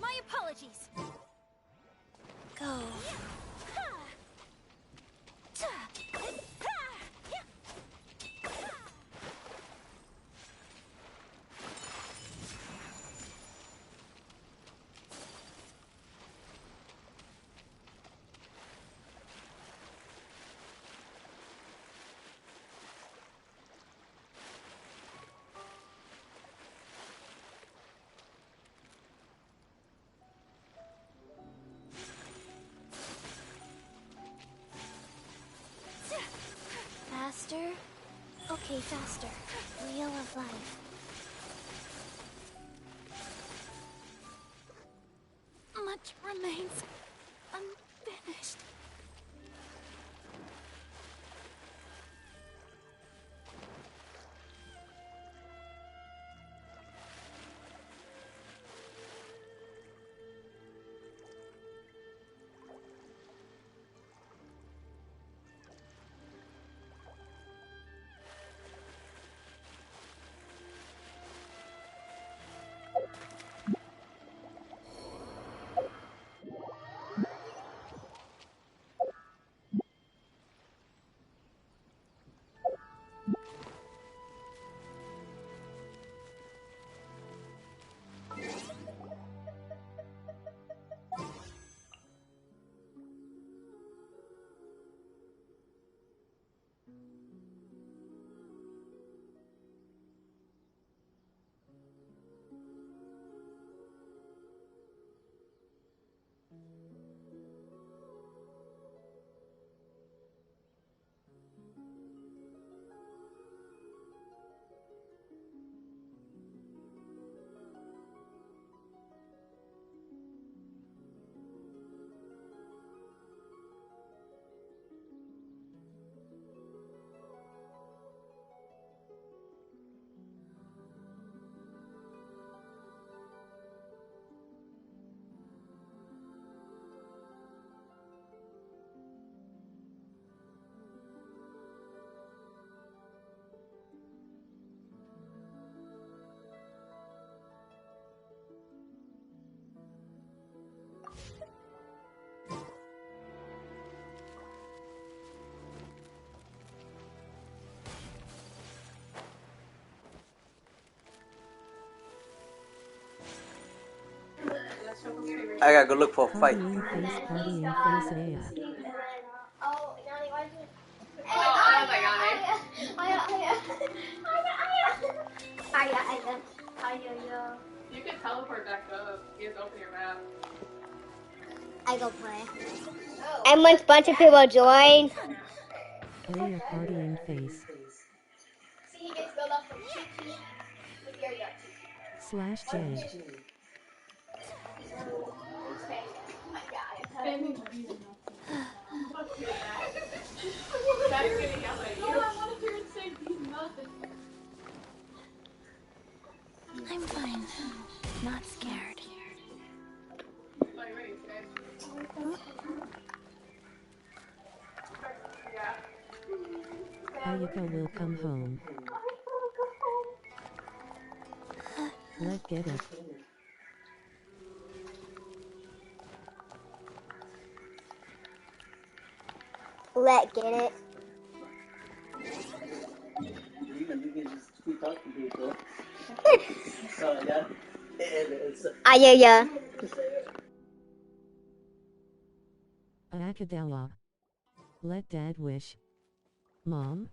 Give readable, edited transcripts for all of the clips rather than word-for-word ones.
My apologies. Go. Faster? Okay, faster. Wheel of life. Much remains unfinished. I gotta go look for a fight. Partying face Aya. Oh, Yanni, why did you... Aya. You can teleport back up. You just open your map. I go play. And once a bunch of people join. Aya partying face. See, he gets built up from Chichi. Look here, you got /J. Spinning reason. Fuck you, Matt. Matt's gonna yell at you. No, I wanted to say he's nothing. I'm fine. Not scared. AYAKA will come home. Let's get it. Let's get it. You can just keep talking to people. So, yeah. Ayaya. AYAKA. Let dad wish. Mom?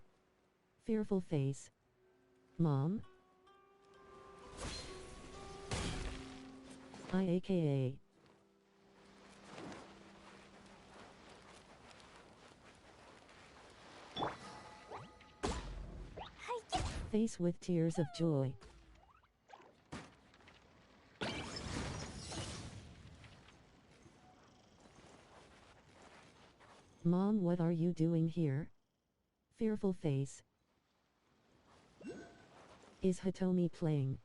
Fearful face. Mom? AYAKA. Face with tears of joy. Mom, what are you doing here? Fearful face. Is Hitomi playing?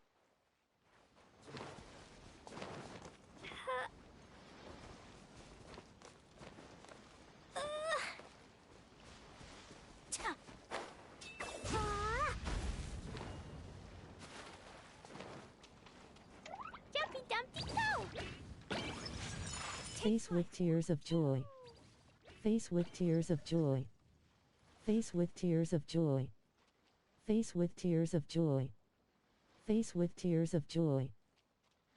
Jumpy Dumpty go! Face with tears of joy. Face with tears of joy. Face with tears of joy. Face with tears of joy. Face with tears of joy.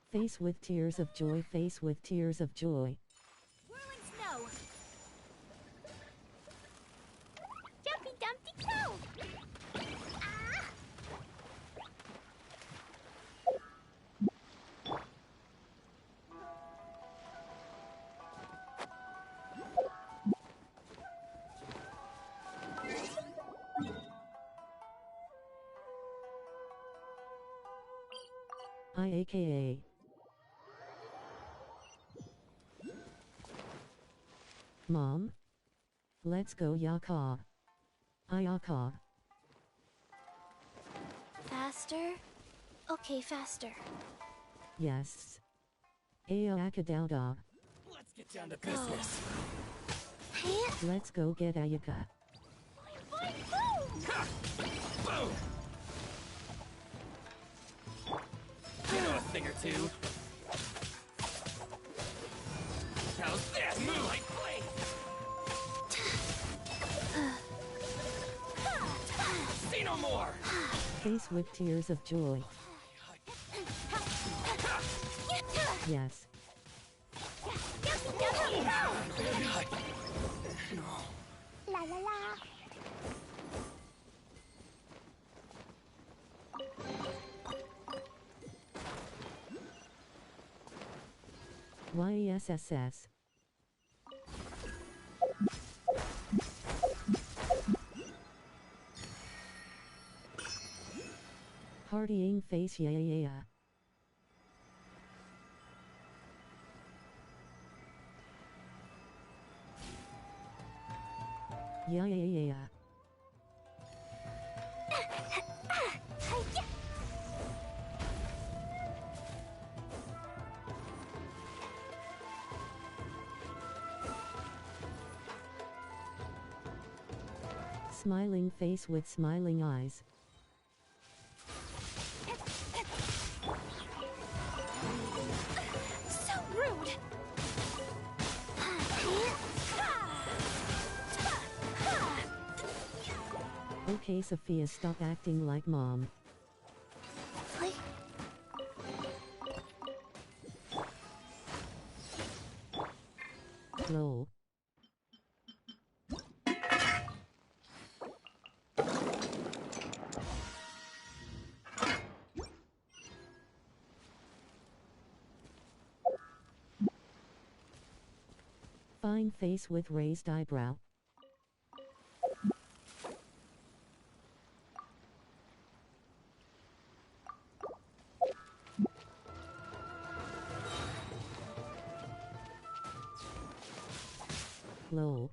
Face with tears of joy. Face with tears of joy. Whirling snow! Jumpy Dumpty go! Ah! AYAKA. Mom? Let's go AYAKA. AYAKA. Faster? Okay, faster. Yes. AYAKA Dowda. Let's get down to business. Let's go get AYAKA. Ha! Boom! You know a thing or two. How's this? Moonlight blade! See no more! Face with tears of joy. Yes. La la la! YESSS. Partying face, yeah, yeah, yeah. Yeah, yeah, yeah, yeah. Smiling face with smiling eyes. So rude! Okay, Sophia, stop acting like mom. Lol. Fine face with raised eyebrow. Lol.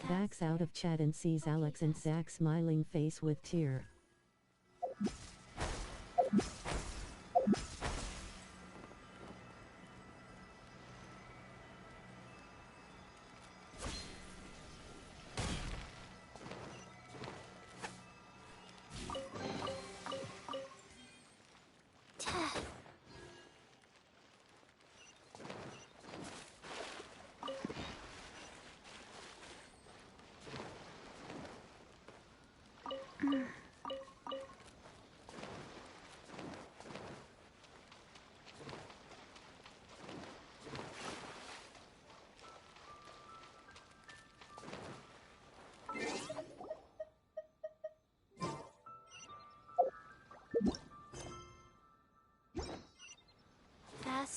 Backs out of chat and sees Alex and Zach smiling face with tear.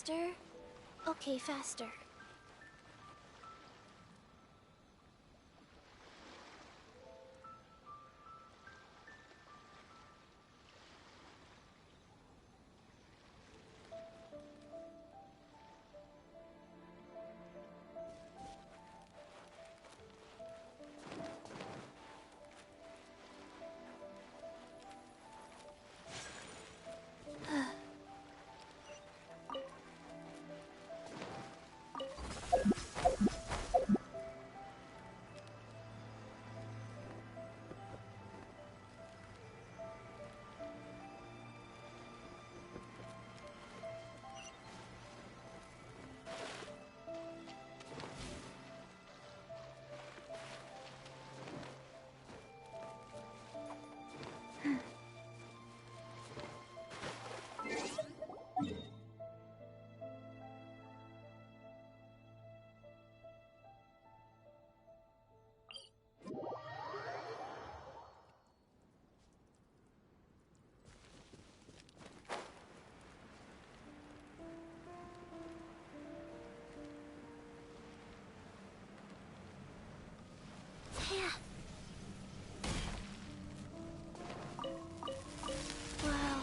Faster? Okay, faster. Wow.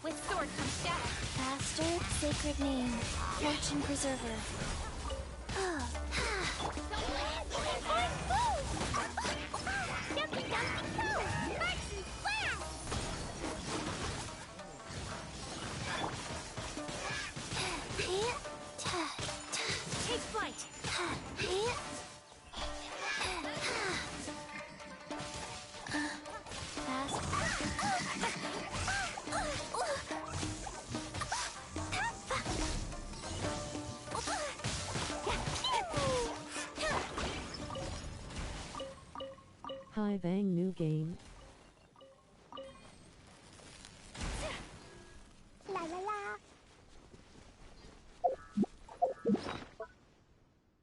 With sword comes shadow. Faster, sacred name. Fortune preserver. Jumpy dumpy go! Sparks and splash! Take flight! Hi Vang, new game. La la la.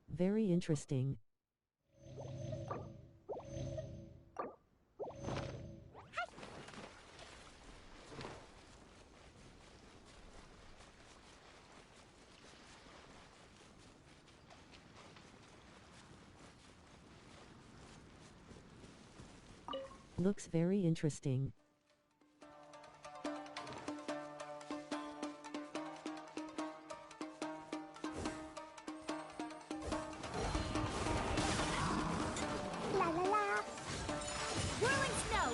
Very interesting. Looks very interesting. La la la. Whirling snow!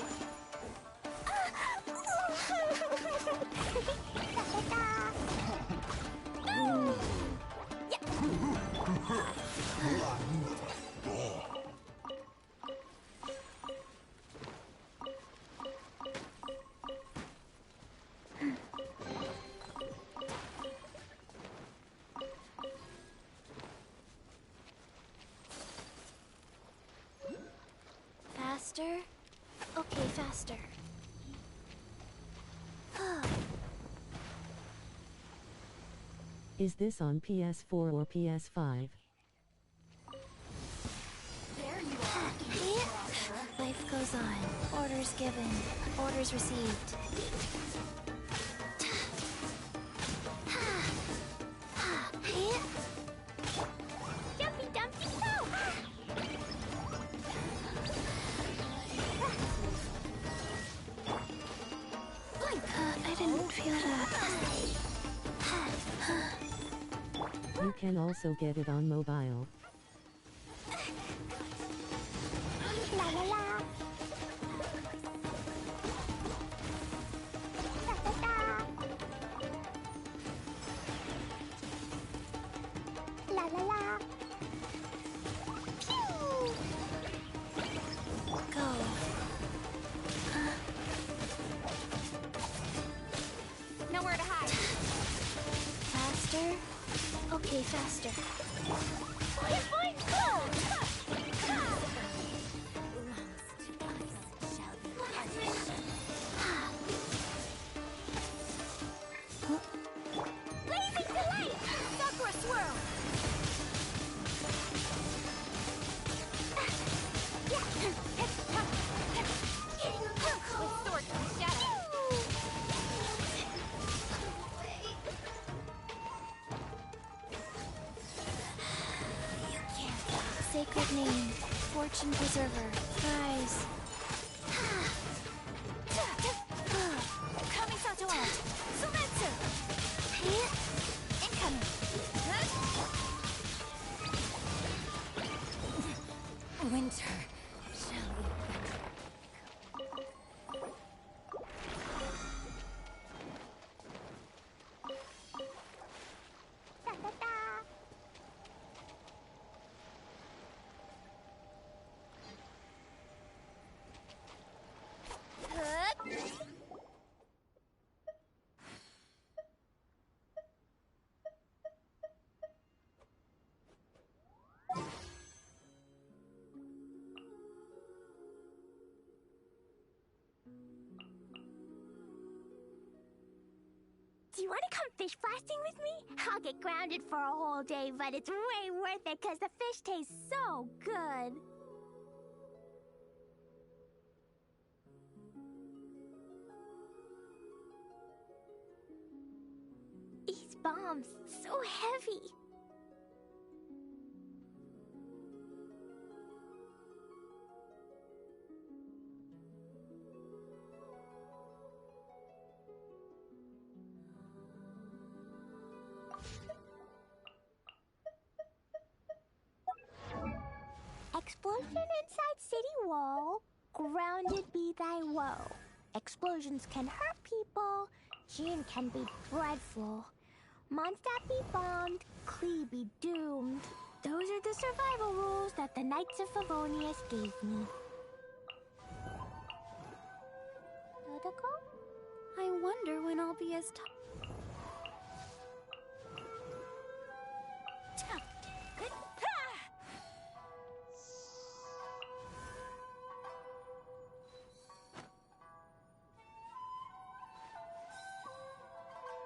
Faster? Okay, faster. Is this on PS4 or PS5? There you are. Life goes on. Orders given. Orders received. Jumpy dumpy go! I didn't feel that. You can also get it on mobile. La la la. Da da da. La la la. Pew. Go. Nowhere to hide. Faster? Okay, faster. Point go! Blazing delight! Good name. Fortune Preserver. Guys. Kamisato out. Sumetsu! Incoming. Winter. Shall we? Da da da. Do you want to come fish blasting with me? I'll get grounded for a whole day, but it's way worth it because the fish tastes so good. These bombs, so heavy. Explosion inside city wall. Grounded be thy woe. Explosions can hurt people. Gene can be dreadful. Mondstadt be bombed. Klee be doomed. Those are the survival rules that the Knights of Favonius gave me. Dodoko? I wonder when I'll be as tough.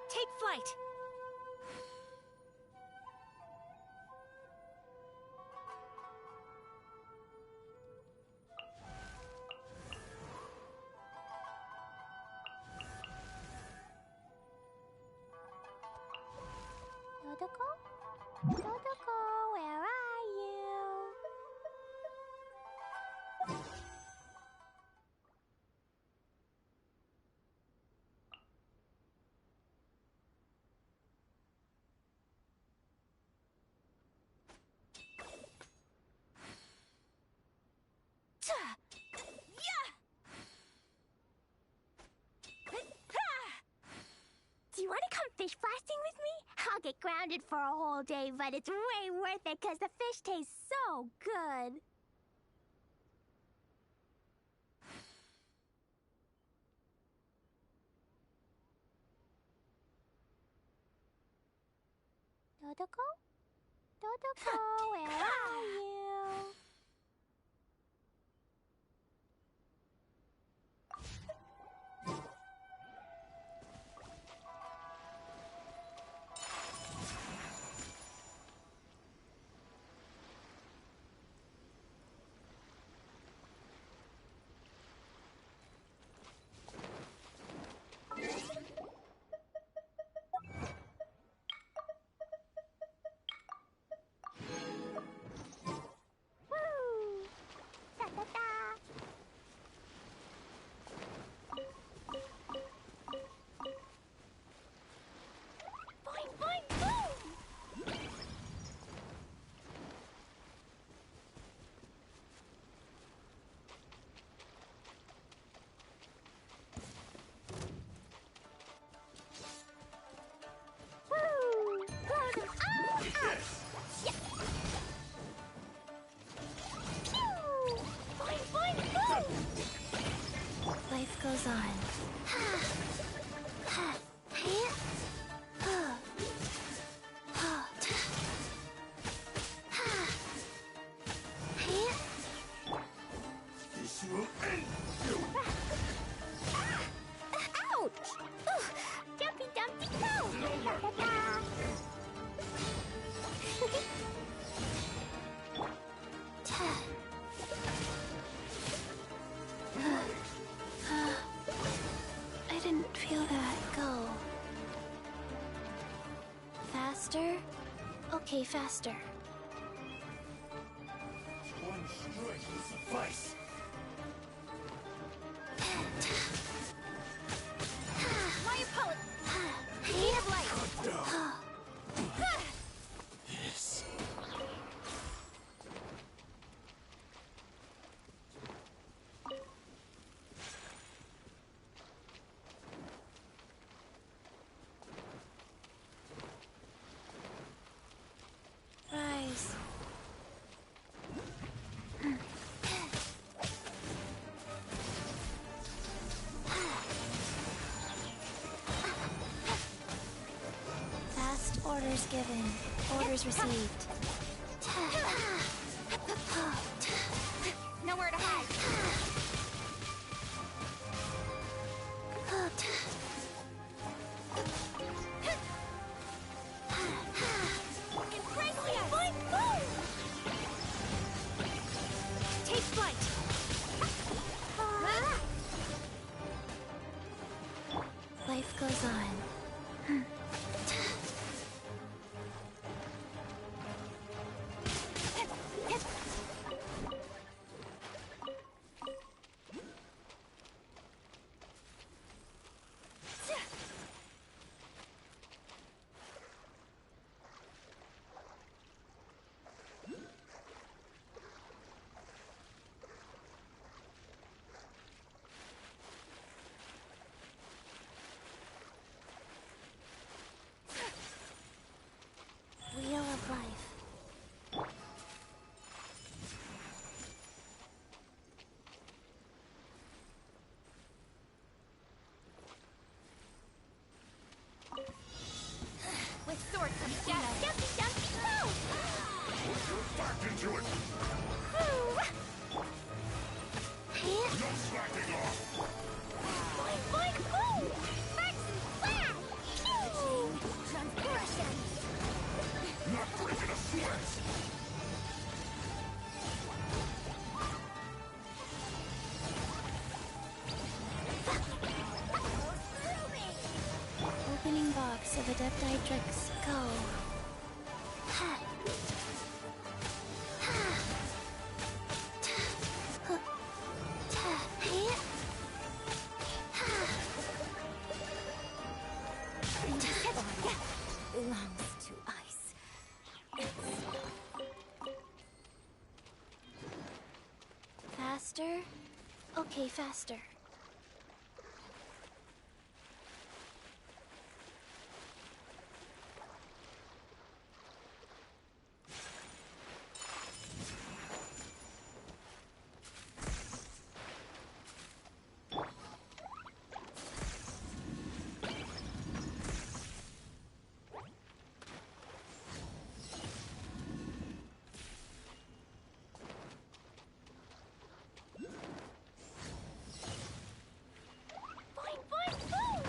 Take flight! Dodoko? Dodoko, where are you? Do you want to come fish blasting with me? I'll get grounded for a whole day, but it's way worth it because the fish tastes so good. Dodoko? Dodoko, where are you? Woo! Da da da! Boing, boing, boom! Woo! Blow them all out! Yes! Pew! Boing, boing, boom! Life goes on. This will end you! Ouch! Ugh, Jumpy Dumpty Go! Da da da! I didn't feel that. Go. Faster? Okay, faster. sacrifice! My opponent! He of light! This. Rise. Fast orders given. Orders received. Nowhere to hide. Take flight. Life goes on. Wheel of life. With sword comes shadow. Jumpy, jumpy, go! Back into it! No slacking off! Boing, boing, boom! Sparks and flash! Pew! Transgression! Not breaking a sweat! Opening box of Adepti tricks. Go. Belongs to ice. Faster? Okay, faster. Boing, boing, boom!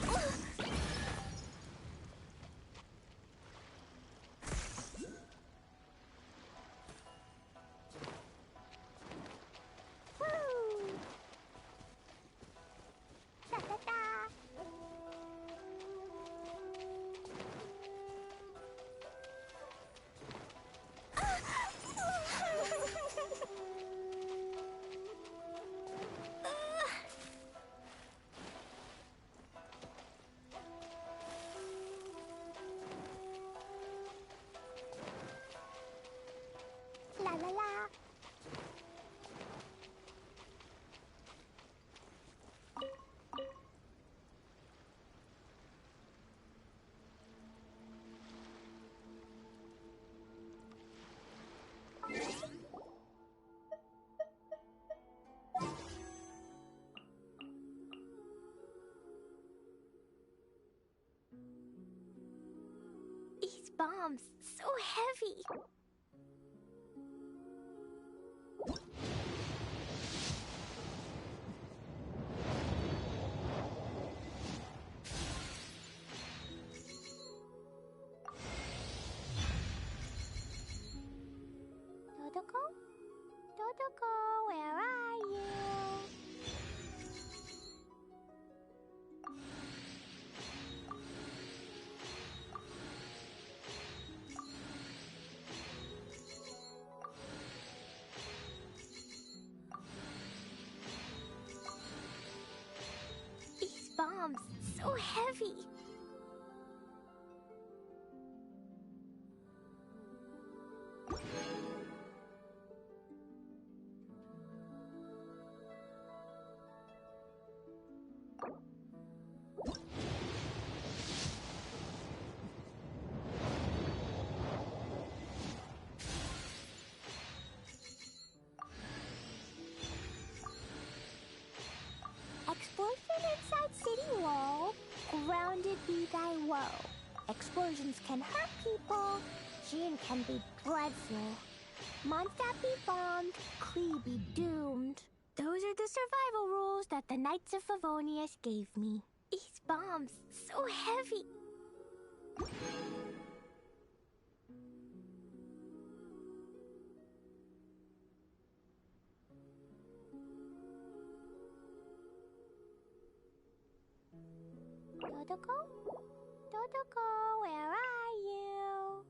Woo! Da da da! La la la. These bombs, so heavy. Dodoko? Dodoko, where are you? heavy. Explosion inside city wall. Grounded be thy woe. Explosions can hurt people. Gin can be dreadful. Mondstadt be bombed. Klee be doomed. Those are the survival rules that the Knights of Favonius gave me. These bombs, so heavy. Dodoko? Dodoko, where are you?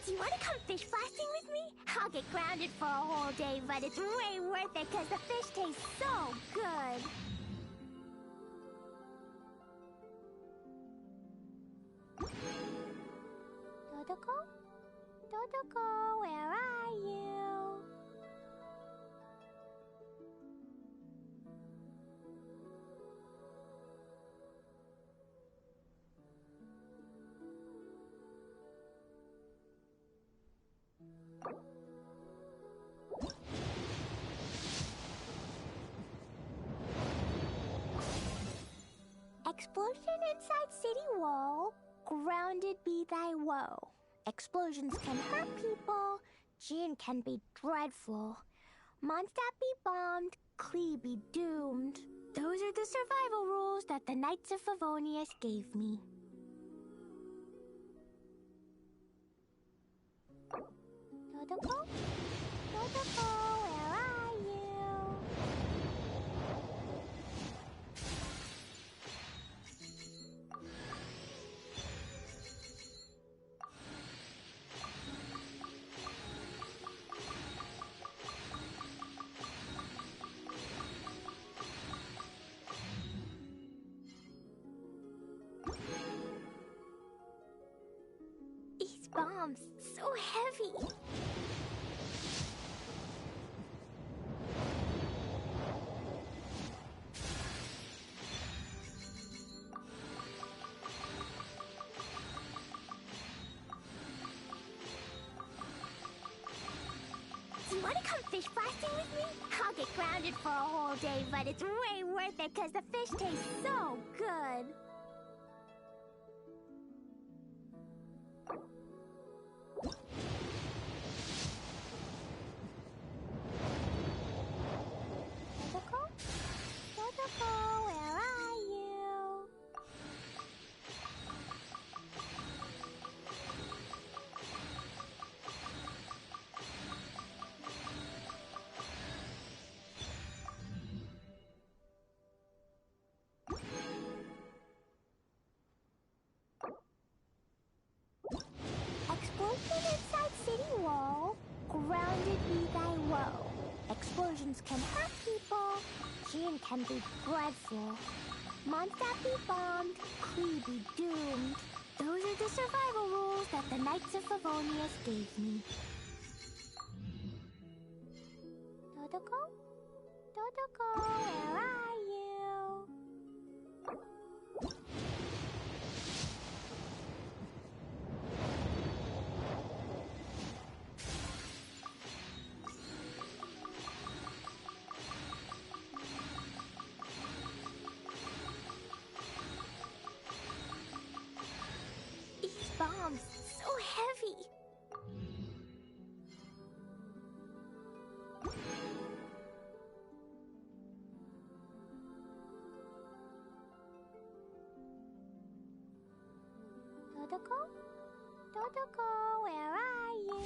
Do you want to come fish blasting with me? I'll get grounded for a whole day, but it's way worth it because the fish tastes so good. Dodoko? Dodoko, where are you? Explosion inside city wall. Grounded be thy woe. Explosions can hurt people. Gin can be dreadful. Mondstadt be bombed. Klee be doomed. Those are the survival rules that the Knights of Favonius gave me. Dodoko? Dodoko, where are you? These bombs, so heavy. Do you want to come fish blasting with me? I'll get grounded for a whole day, but it's way worth it because the fish tastes so good. Dodoko? Dodoko, where are you? Explosion inside city wall. Grounded be thy woe. Explosions can hurt people. Gin can be dreadful. Mondstadt be bombed. Klee be doomed. Those are the survival rules that the Knights of Favonius gave me. Dodoko? Dodoko, where are you? These bombs, so heavy. Dodoko? Dodoko, where are you?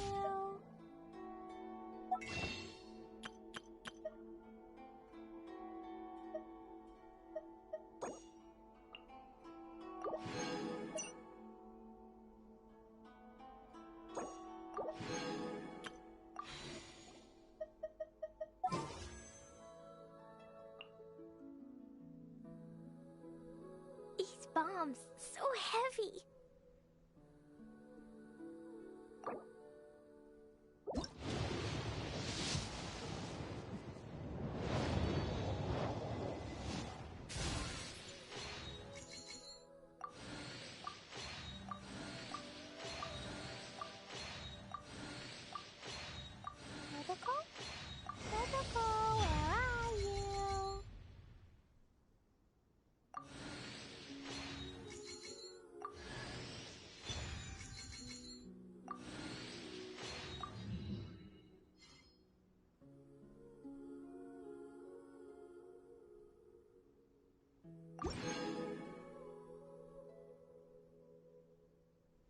bombs so heavy. Protocol? Protocol, where are you?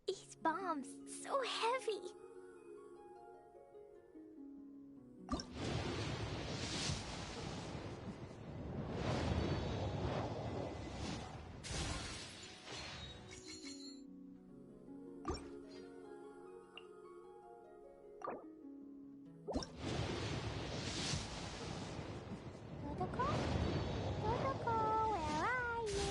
These bombs so heavy. Protocol? Protocol, where are you?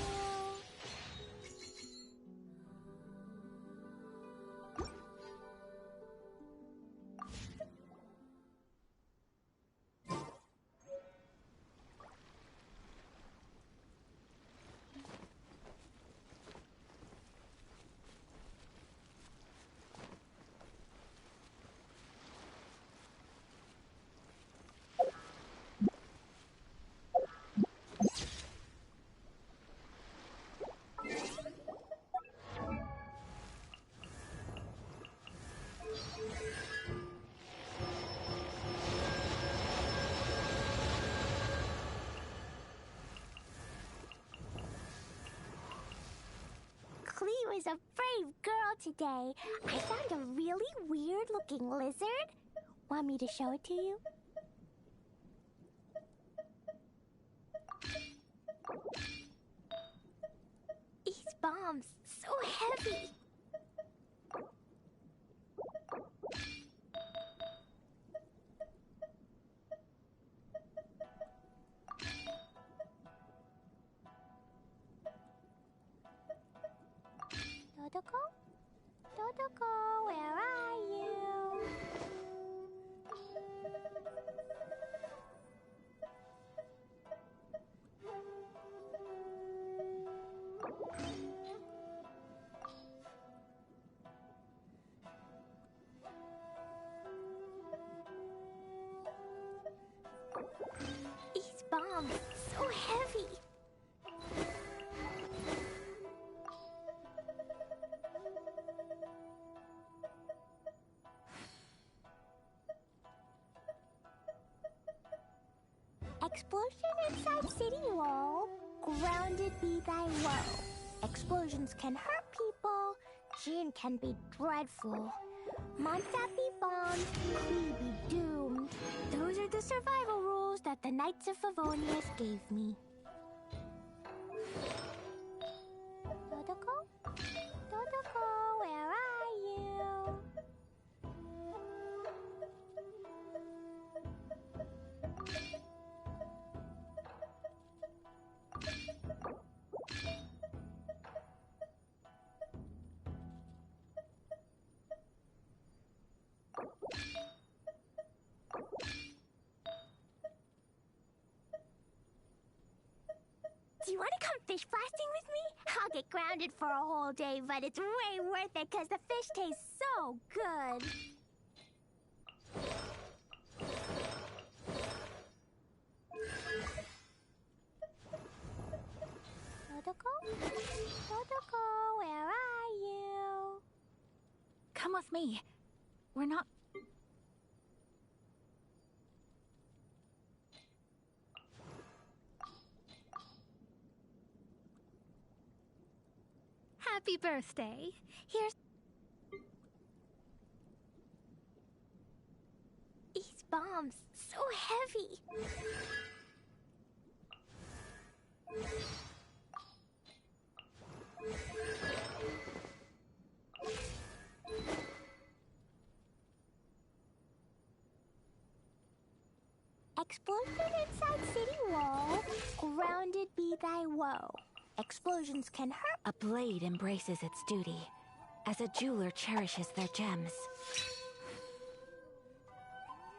Cleo is a brave girl today. I found a really weird-looking lizard. Want me to show it to you? These bombs so heavy. Dodoko? Dodoko, where are you? These bombs so heavy. Explosion inside city wall. Grounded be thy woe. Explosions can hurt people. Jin can be dreadful. Mondstadt be bombed. Clee be doomed. Those are the survival rules that the Knights of Favonius gave me. Dodoko? Dodoko, where are you? Do you want to come fish blasting with me? I'll get grounded for a whole day, but it's way worth it because the fish tastes so good. Dodoko? Dodoko, where are you? Come with me. We're not... Happy birthday. Here's... These bombs so heavy. Explosion inside city wall. Grounded be thy woe. Explosions can hurt. A blade embraces its duty, as a jeweler cherishes their gems.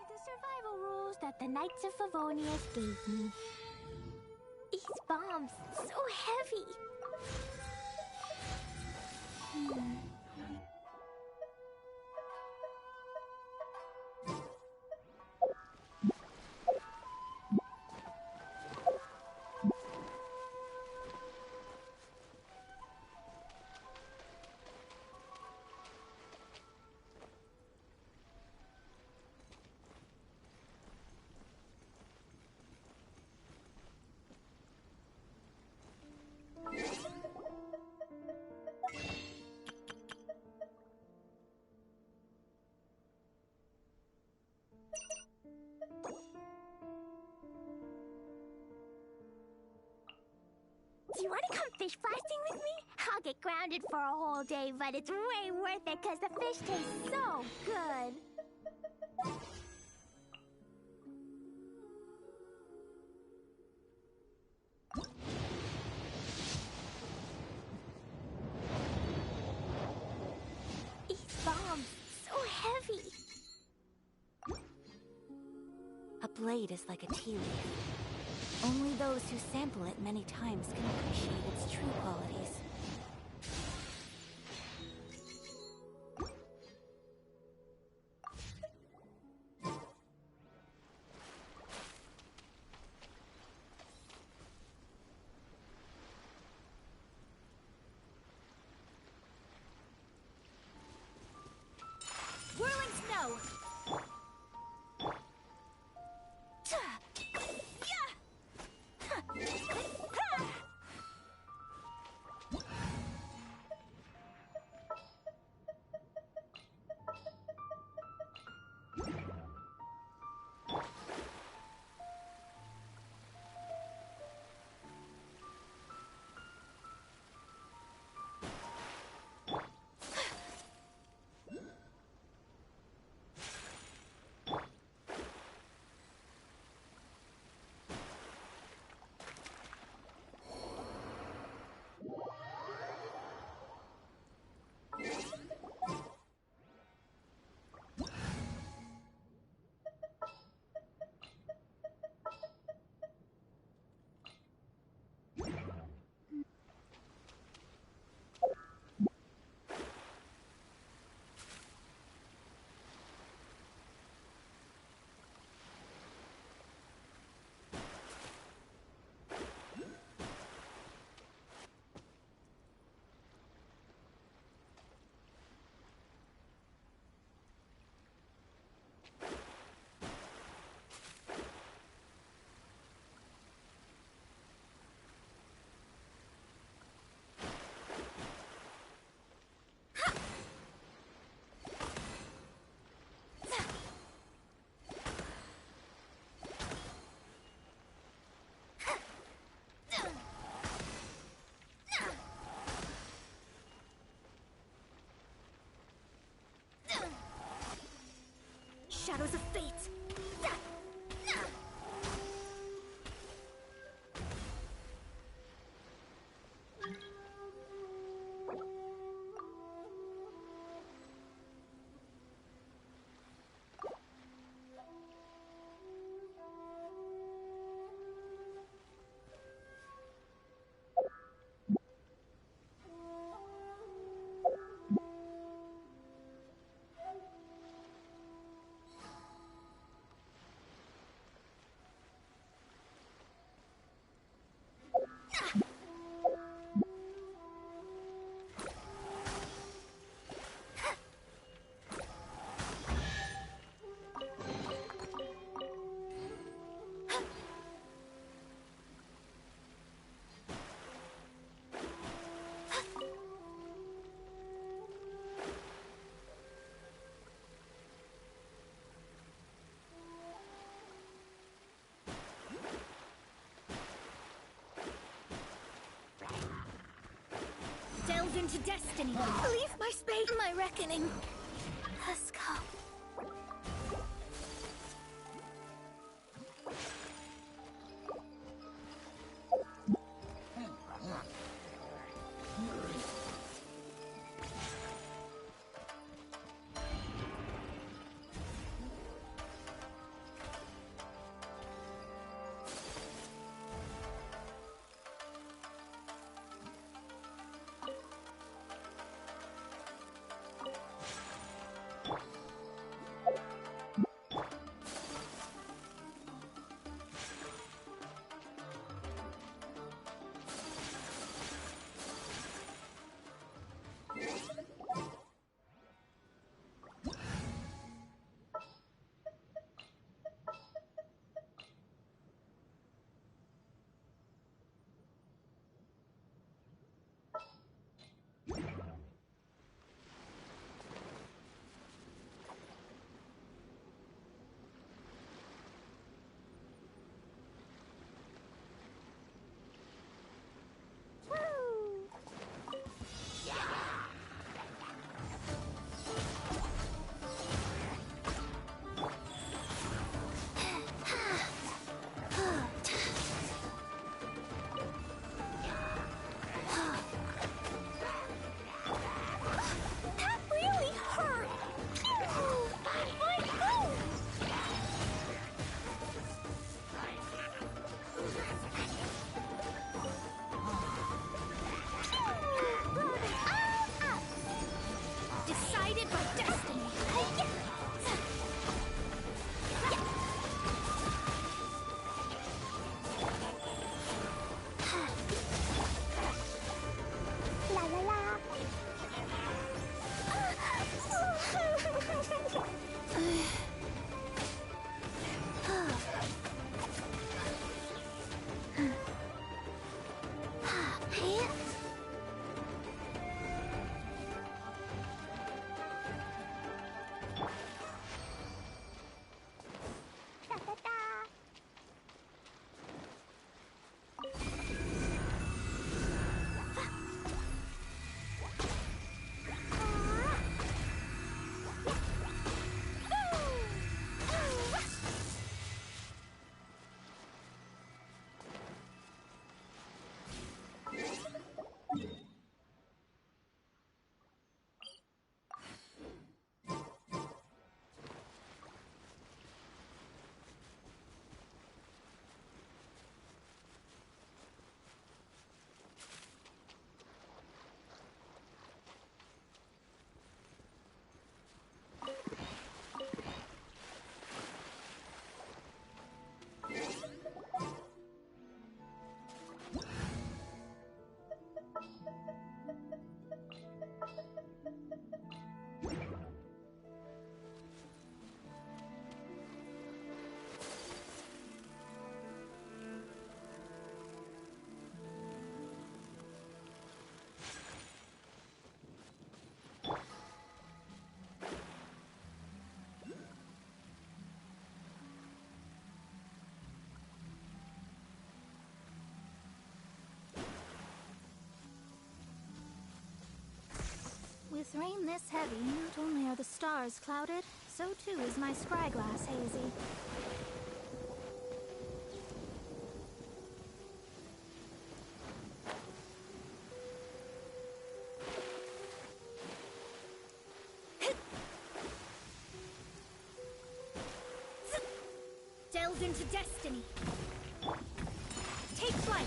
The survival rules that the Knights of Favonius gave me. These bombs, so heavy. Do you want to come fish blasting with me? I'll get grounded for a whole day, but it's way worth it because the fish tastes so good. These bombs, so heavy. A blade is like a tea leaf. Only those who sample it many times can appreciate its true qualities. Whirling snow! Shadows of fate! Delve into destiny. Leave my space. My reckoning. Let's go. With rain this heavy, not only are the stars clouded, so too is my scryglass hazy. Delve into destiny. Take flight.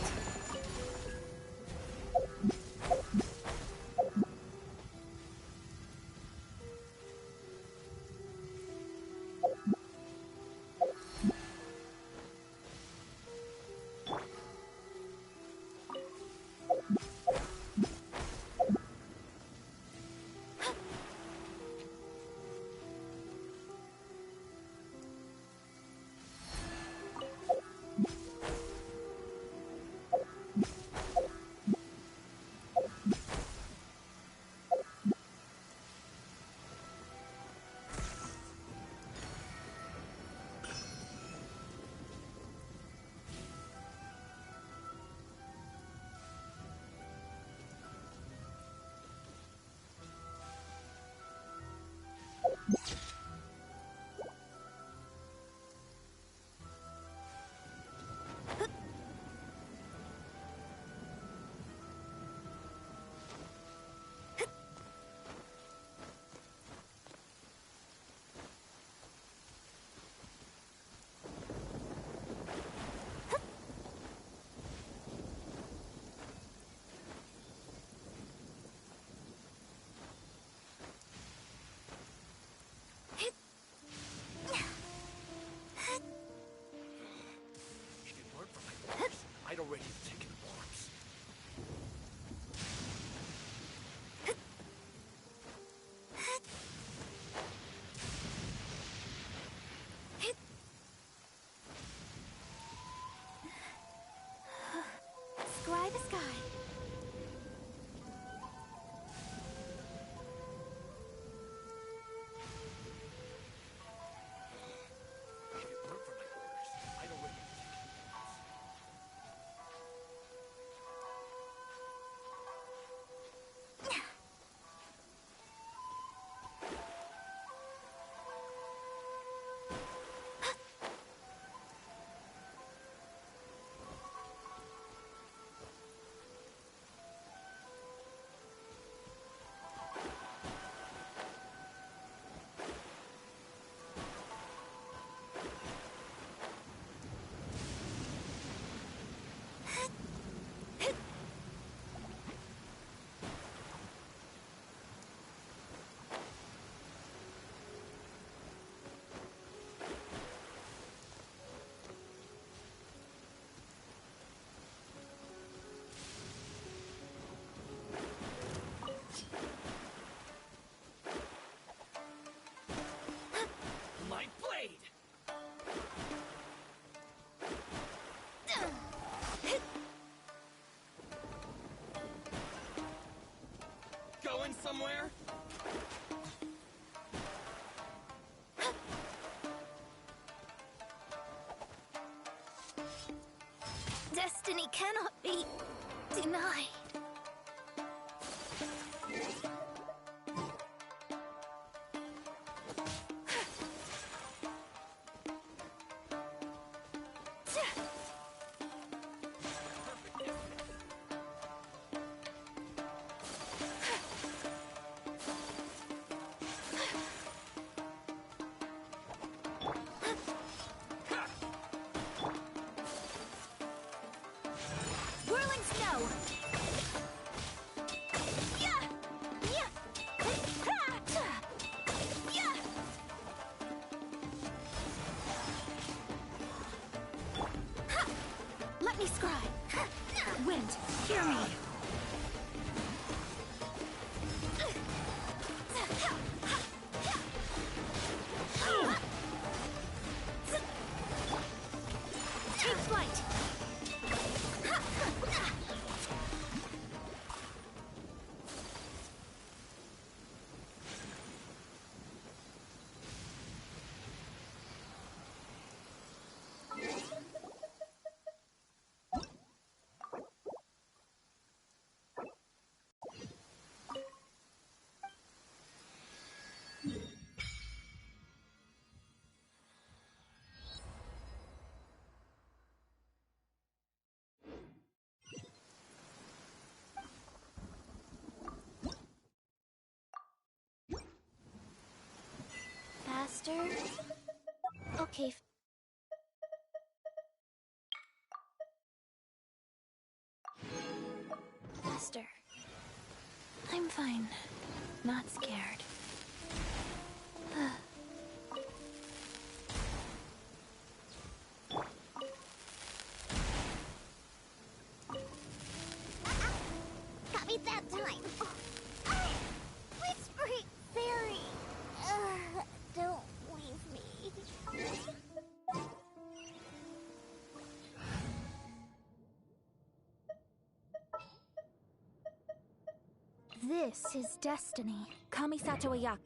You can learn from my orders. I'd already taken arms. Scry the sky. You can learn from my orders. I'd already taken arms. My blade! Going somewhere? Destiny cannot be denied. Whirling snow! Yeah! Yeah! Yeah! Let me scry! Wind, hear me! Take flight! faster? Okay. Faster. I'm fine. Not scared. Got me that time. Whispering fairy. Don't leave me. This is destiny. Kamisato AYAKA.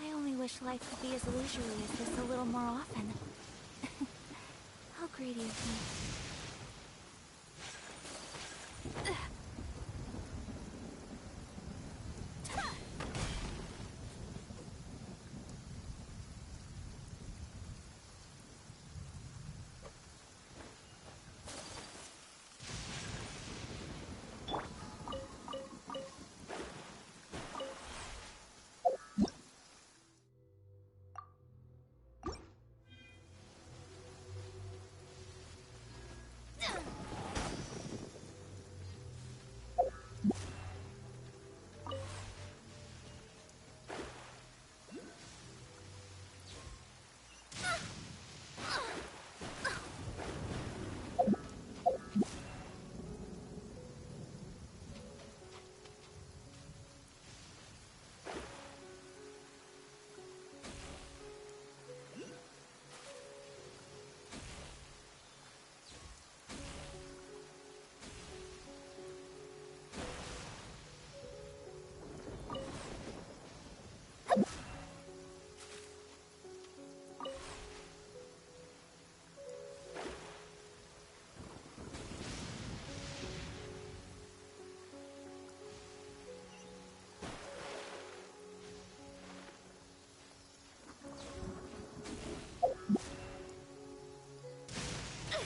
I only wish life could be as leisurely as this a little more often. How greedy of me.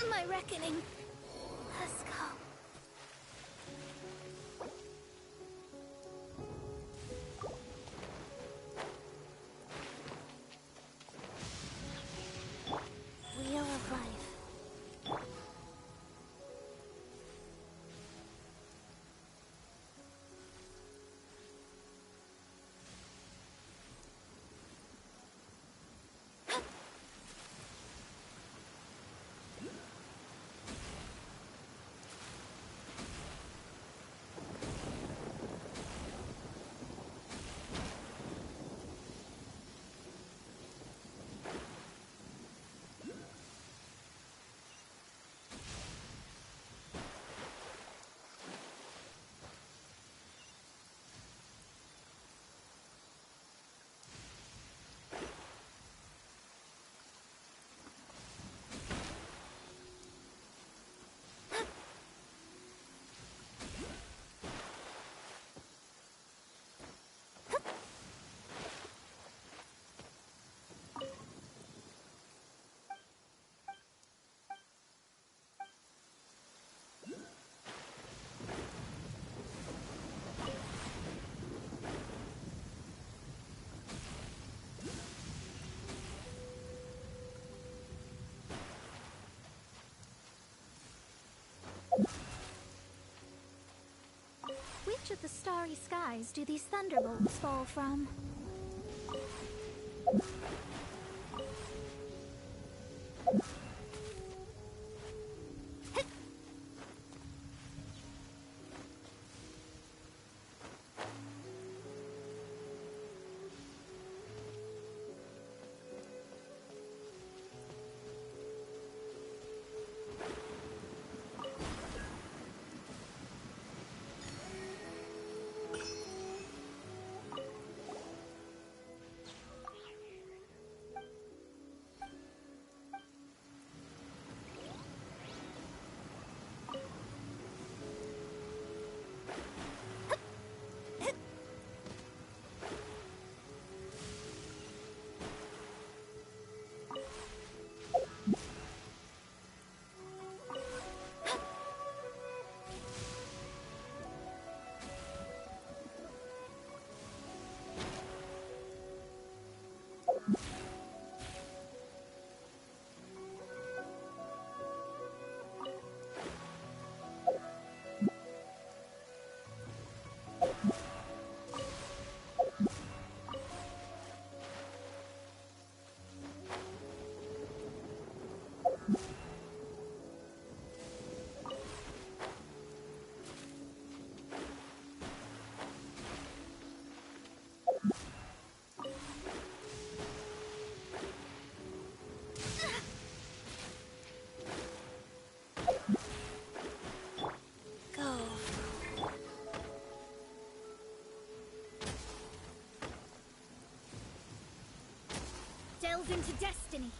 My reckoning. Let's go. Wheel of life. Which of the starry skies do these thunderbolts fall from? Delve into destiny.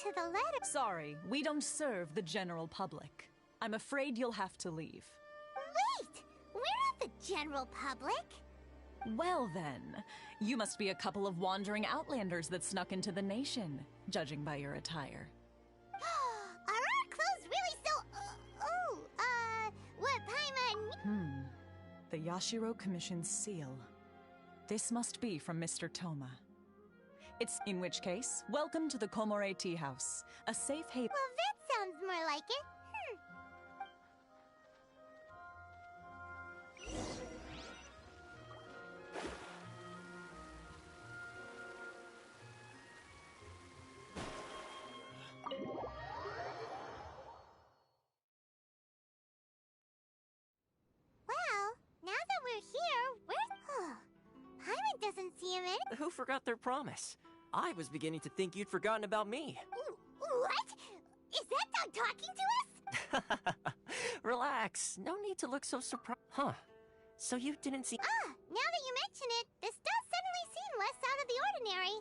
To the letter. Sorry, we don't serve the general public. I'm afraid you'll have to leave. Wait! We're not the general public. Well then, you must be a couple of wandering outlanders that snuck into the nation, judging by your attire. Are our clothes really so... what Paimon... The Yashiro Commission's seal. This must be from Mr. Toma. It's in which case, welcome to the Komore Tea House, a safe haven. Well, that sounds more like it. Well, now that we're here, where's... Paimon doesn't see him in... Who forgot their promise? I was beginning to think you'd forgotten about me. What? Is that dog talking to us? Relax. No need to look so surprised. Huh. So you didn't see... Ah, now that you mention it, this does suddenly seem less out of the ordinary.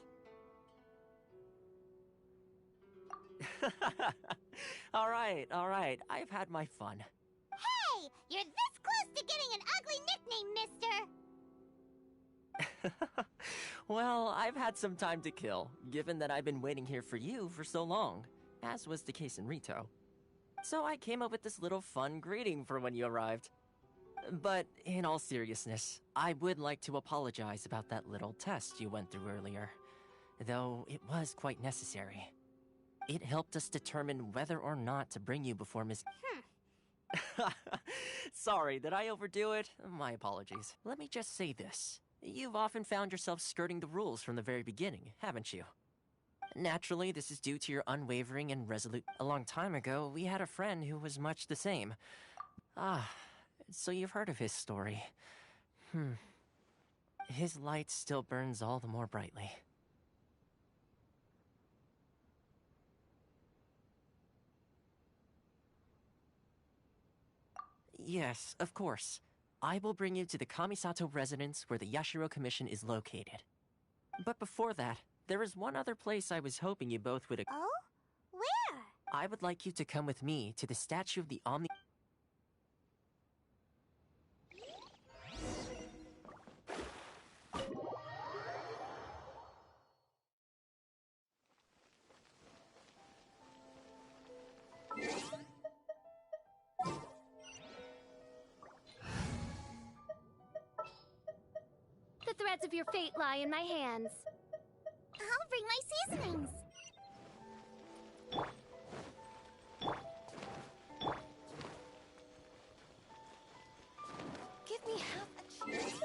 Alright. I've had my fun. Hey! You're this close to getting an ugly nickname, mister! Well, I've had some time to kill, given that I've been waiting here for you for so long, as was the case in Rito. So I came up with this little fun greeting for when you arrived. But in all seriousness, I would like to apologize about that little test you went through earlier, though it was quite necessary. It helped us determine whether or not to bring you before Miss... Sorry, did I overdo it? My apologies. Let me just say this. You've often found yourself skirting the rules from the very beginning, haven't you? Naturally, this is due to your unwavering and resolute... A long time ago, we had a friend who was much the same. So you've heard of his story. His light still burns all the more brightly. Yes, of course. I will bring you to the Kamisato residence where the Yashiro Commission is located. But before that, there is one other place I was hoping you both would... Oh? Where? I would like you to come with me to the statue of the Omni... The threads of your fate lie in my hands. I'll bring my seasonings. Give me half a chance.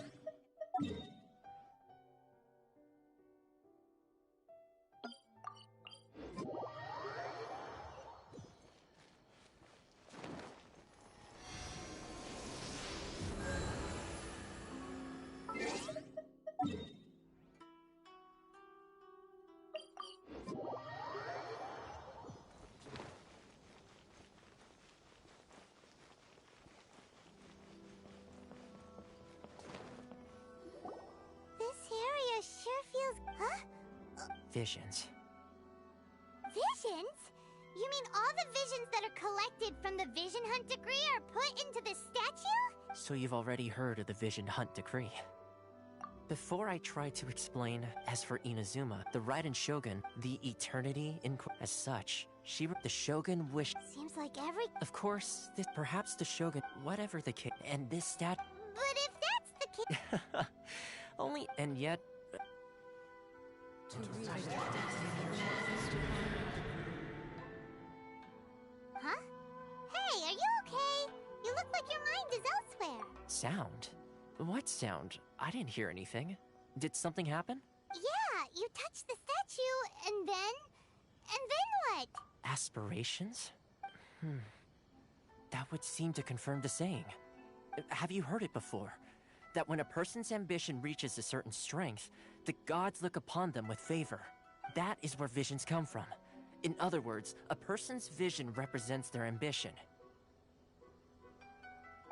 This area sure feels... Huh? Visions. Visions? You mean all the visions that are collected from the Vision Hunt Decree are put into the statue? So you've already heard of the Vision Hunt Decree. Before I try to explain, as for Inazuma, the Raiden Shogun, the Eternity as such, the Shogun wished... Seems like every... Of course, perhaps the Shogun, whatever the case, and this But if that's the case... Only, and yet... Huh? Hey, are you okay? You look like your mind is elsewhere. Sound? What sound? I didn't hear anything. Did something happen? Yeah, you touched the statue, and then what? Aspirations? That would seem to confirm the saying. Have you heard it before? That when a person's ambition reaches a certain strength, the gods look upon them with favor. That is where visions come from. In other words, a person's vision represents their ambition.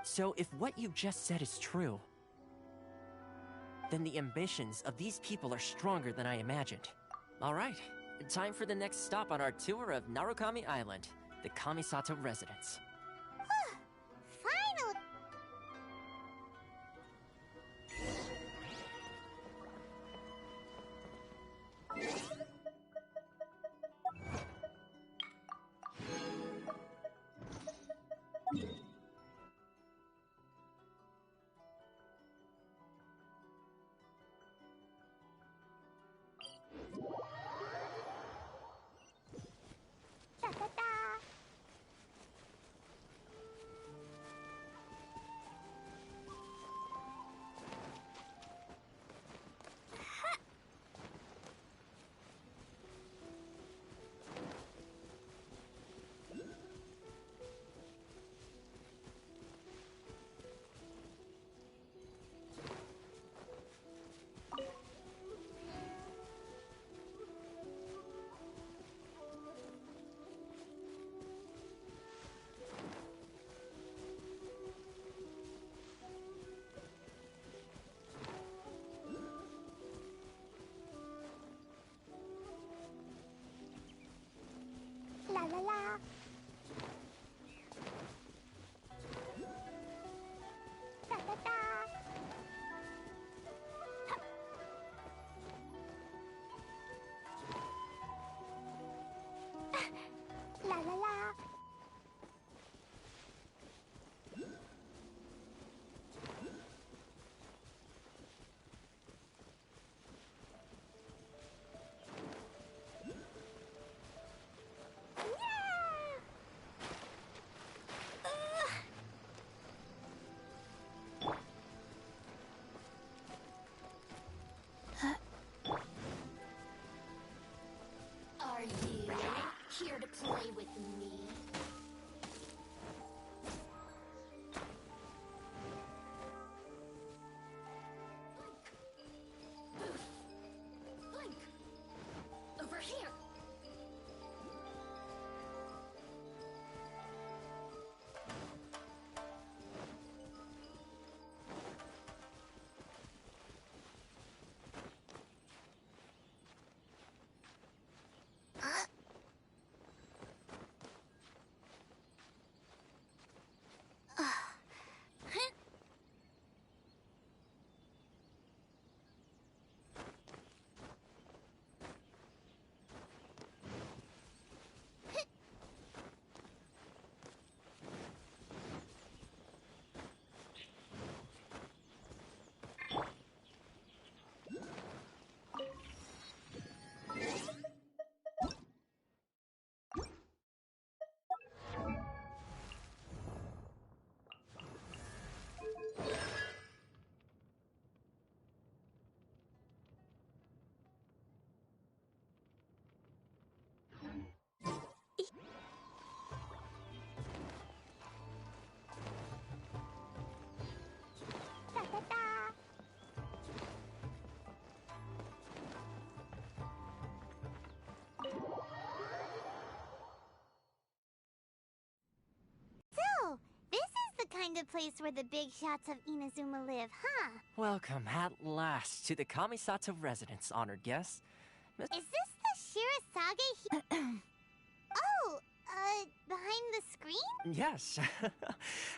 So if what you just said is true, then the ambitions of these people are stronger than I imagined. Alright, time for the next stop on our tour of Narukami Island, the Kamisato residence. Finally! Da-da-da. Da da da. La la la. Are you here to play with me? Blink! Over here! Da da da. So, this is the kind of place where the big shots of Inazuma live, huh? Welcome at last to the Kamisato residence, honored guests. Is this the Shirasage Oh, behind the screen? Yes.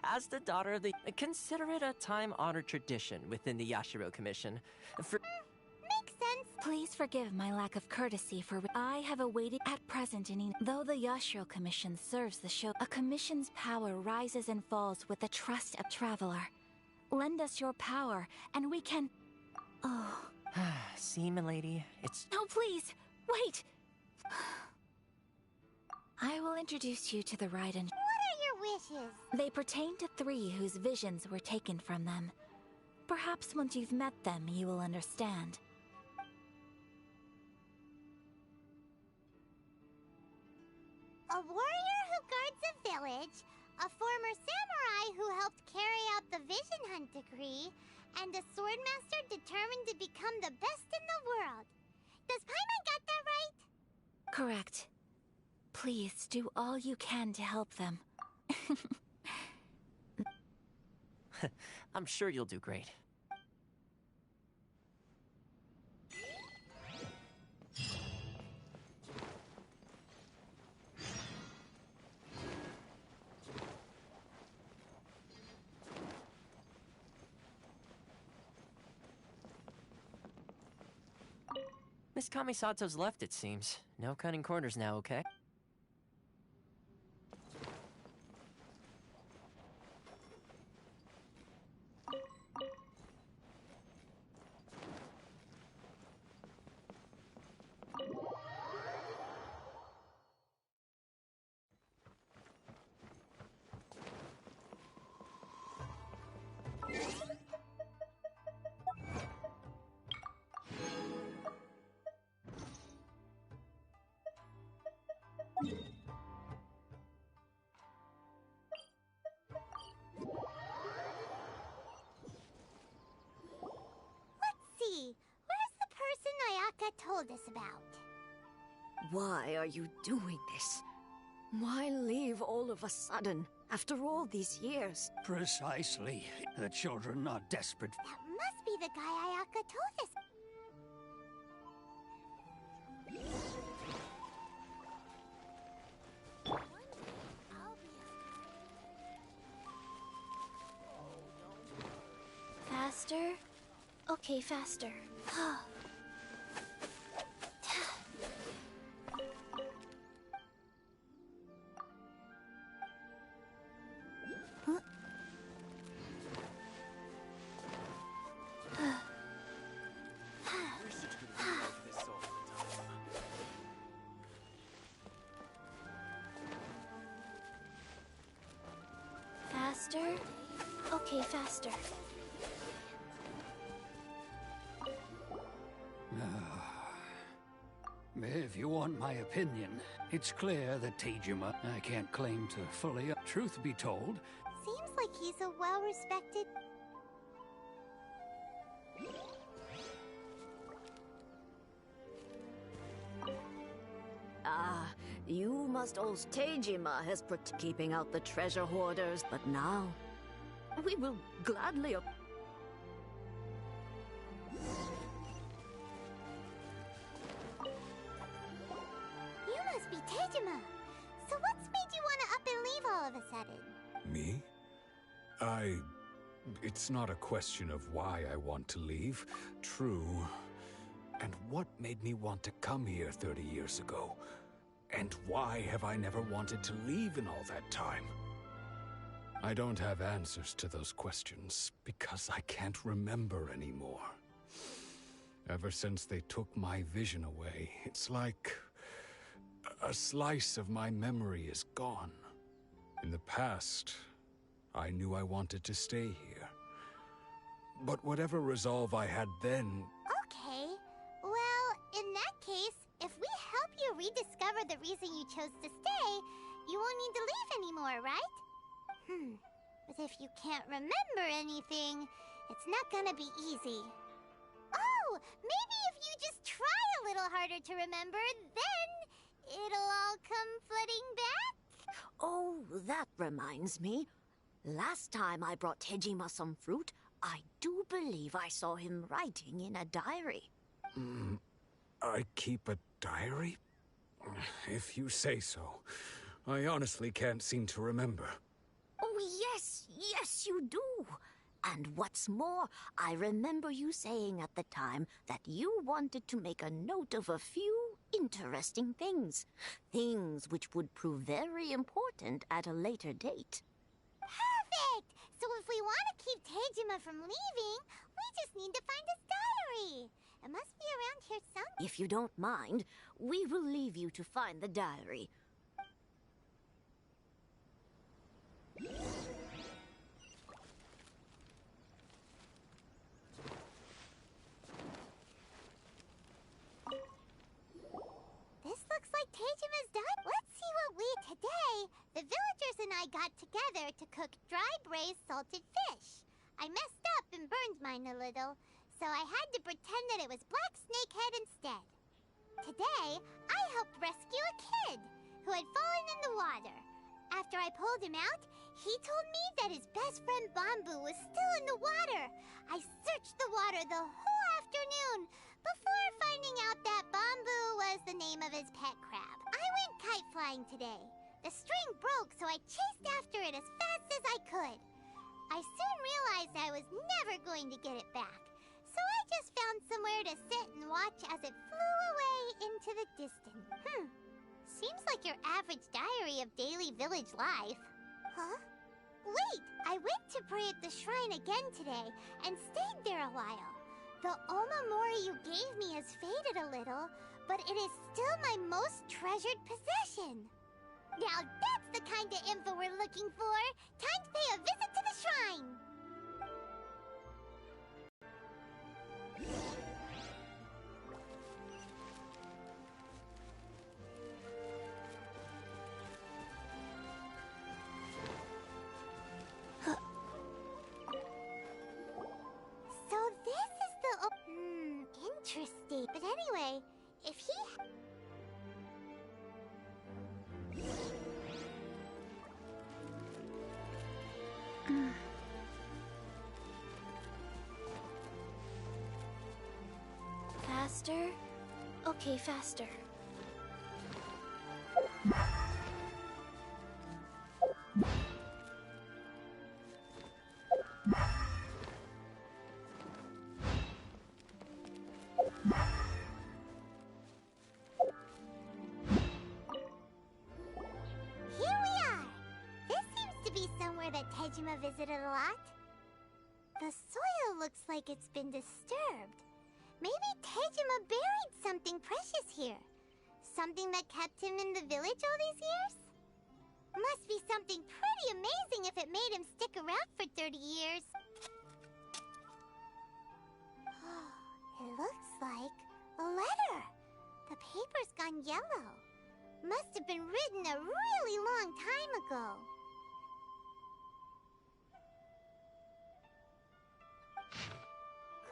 As the daughter of the... Consider it a time-honored tradition within the Yashiro Commission. Makes sense. Please forgive my lack of courtesy for I have awaited at present in though the Yashiro Commission serves the show, a commission's power rises and falls with the trust of traveler. Lend us your power, and we can... Oh... See, milady, it's... No, please! Wait! I will introduce you to the Raiden. What are your wishes? They pertain to 3 whose visions were taken from them. Perhaps once you've met them, you will understand. A warrior who guards a village, a former samurai who helped carry out the Vision Hunt decree, and a swordmaster determined to become the best in the world. Does Paimon got that right? Correct. Please do all you can to help them. I'm sure you'll do great. Miss Kamisato's left, it seems. No cutting corners now, okay? Where's the person AYAKA told us about? Why are you doing this? Why leave all of a sudden, after all these years? Precisely. The children are desperate. That must be the guy AYAKA told us. Faster? Okay, faster. You're such good at being like this all the time. Faster? Okay, faster. If you want my opinion, it's clear that Tejima, I can't claim to fully. Truth be told, Seems like he's a well-respected... Ah, you must also. Tejima has put keeping out the treasure hoarders, but now we will gladly. You must be Tejima. So what's made you want to up and leave all of a sudden? Me? It's not a question of why I want to leave. True. And what made me want to come here 30 years ago? And why have I never wanted to leave in all that time? I don't have answers to those questions because I can't remember anymore. Ever since they took my vision away, it's like a slice of my memory is gone. In the past, I knew I wanted to stay here. But whatever resolve I had then... Okay. Well, in that case, if we help you rediscover the reason you chose to stay, you won't need to leave anymore, right? But if you can't remember anything, it's not gonna be easy. Oh, maybe if you just try a little harder to remember, then it'll all come flooding back? Oh, that reminds me. Last time I brought Tejima some fruit, I do believe I saw him writing in a diary. I keep a diary? If you say so. I honestly can't seem to remember. Oh, yes, you do. And what's more, I remember you saying at the time that you wanted to make a note of a few interesting things. Things which would prove very important at a later date. Perfect! So if we want to keep Tejima from leaving, we just need to find his diary. It must be around here somewhere. If you don't mind, we will leave you to find the diary. This looks like Tejima's diary. Let's see what we... Today, the villagers and I got together to cook dry braised salted fish. I messed up and burned mine a little, so I had to pretend that it was black snakehead instead. Today, I helped rescue a kid who had fallen in the water. After I pulled him out, he told me that his best friend Bamboo was still in the water. I searched the water the whole afternoon before finding out that Bamboo was the name of his pet crab. I went kite flying today. The string broke, so I chased after it as fast as I could. I soon realized I was never going to get it back, so I just found somewhere to sit and watch as it flew away into the distance. Seems like your average diary of daily village life. Huh? Wait! I went to pray at the shrine again today and stayed there a while. The Omamori you gave me has faded a little, but it is still my most treasured possession. Now that's the kind of info we're looking for. Time to pay a visit to the shrine. So this is the... interesting. But anyway, if he... Faster? Okay, faster. Tejima visited a lot? The soil looks like it's been disturbed. Maybe Tejima buried something precious here. Something that kept him in the village all these years? Must be something pretty amazing if it made him stick around for 30 years. It looks like a letter. The paper's gone yellow. Must have been written a really long time ago.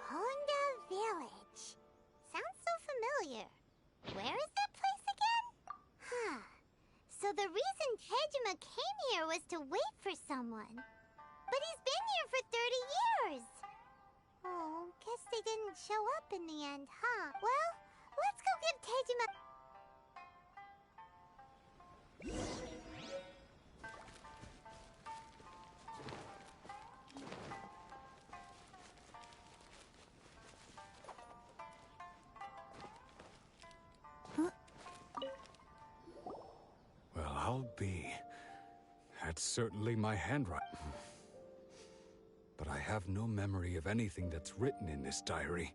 Konda Village. Sounds so familiar. Where is that place again? Huh. So the reason Tejima came here was to wait for someone. But he's been here for 30 years. Oh, guess they didn't show up in the end, huh? Well, let's go give Tejima... Well, I'll be. That's certainly my handwriting. But I have no memory of anything that's written in this diary.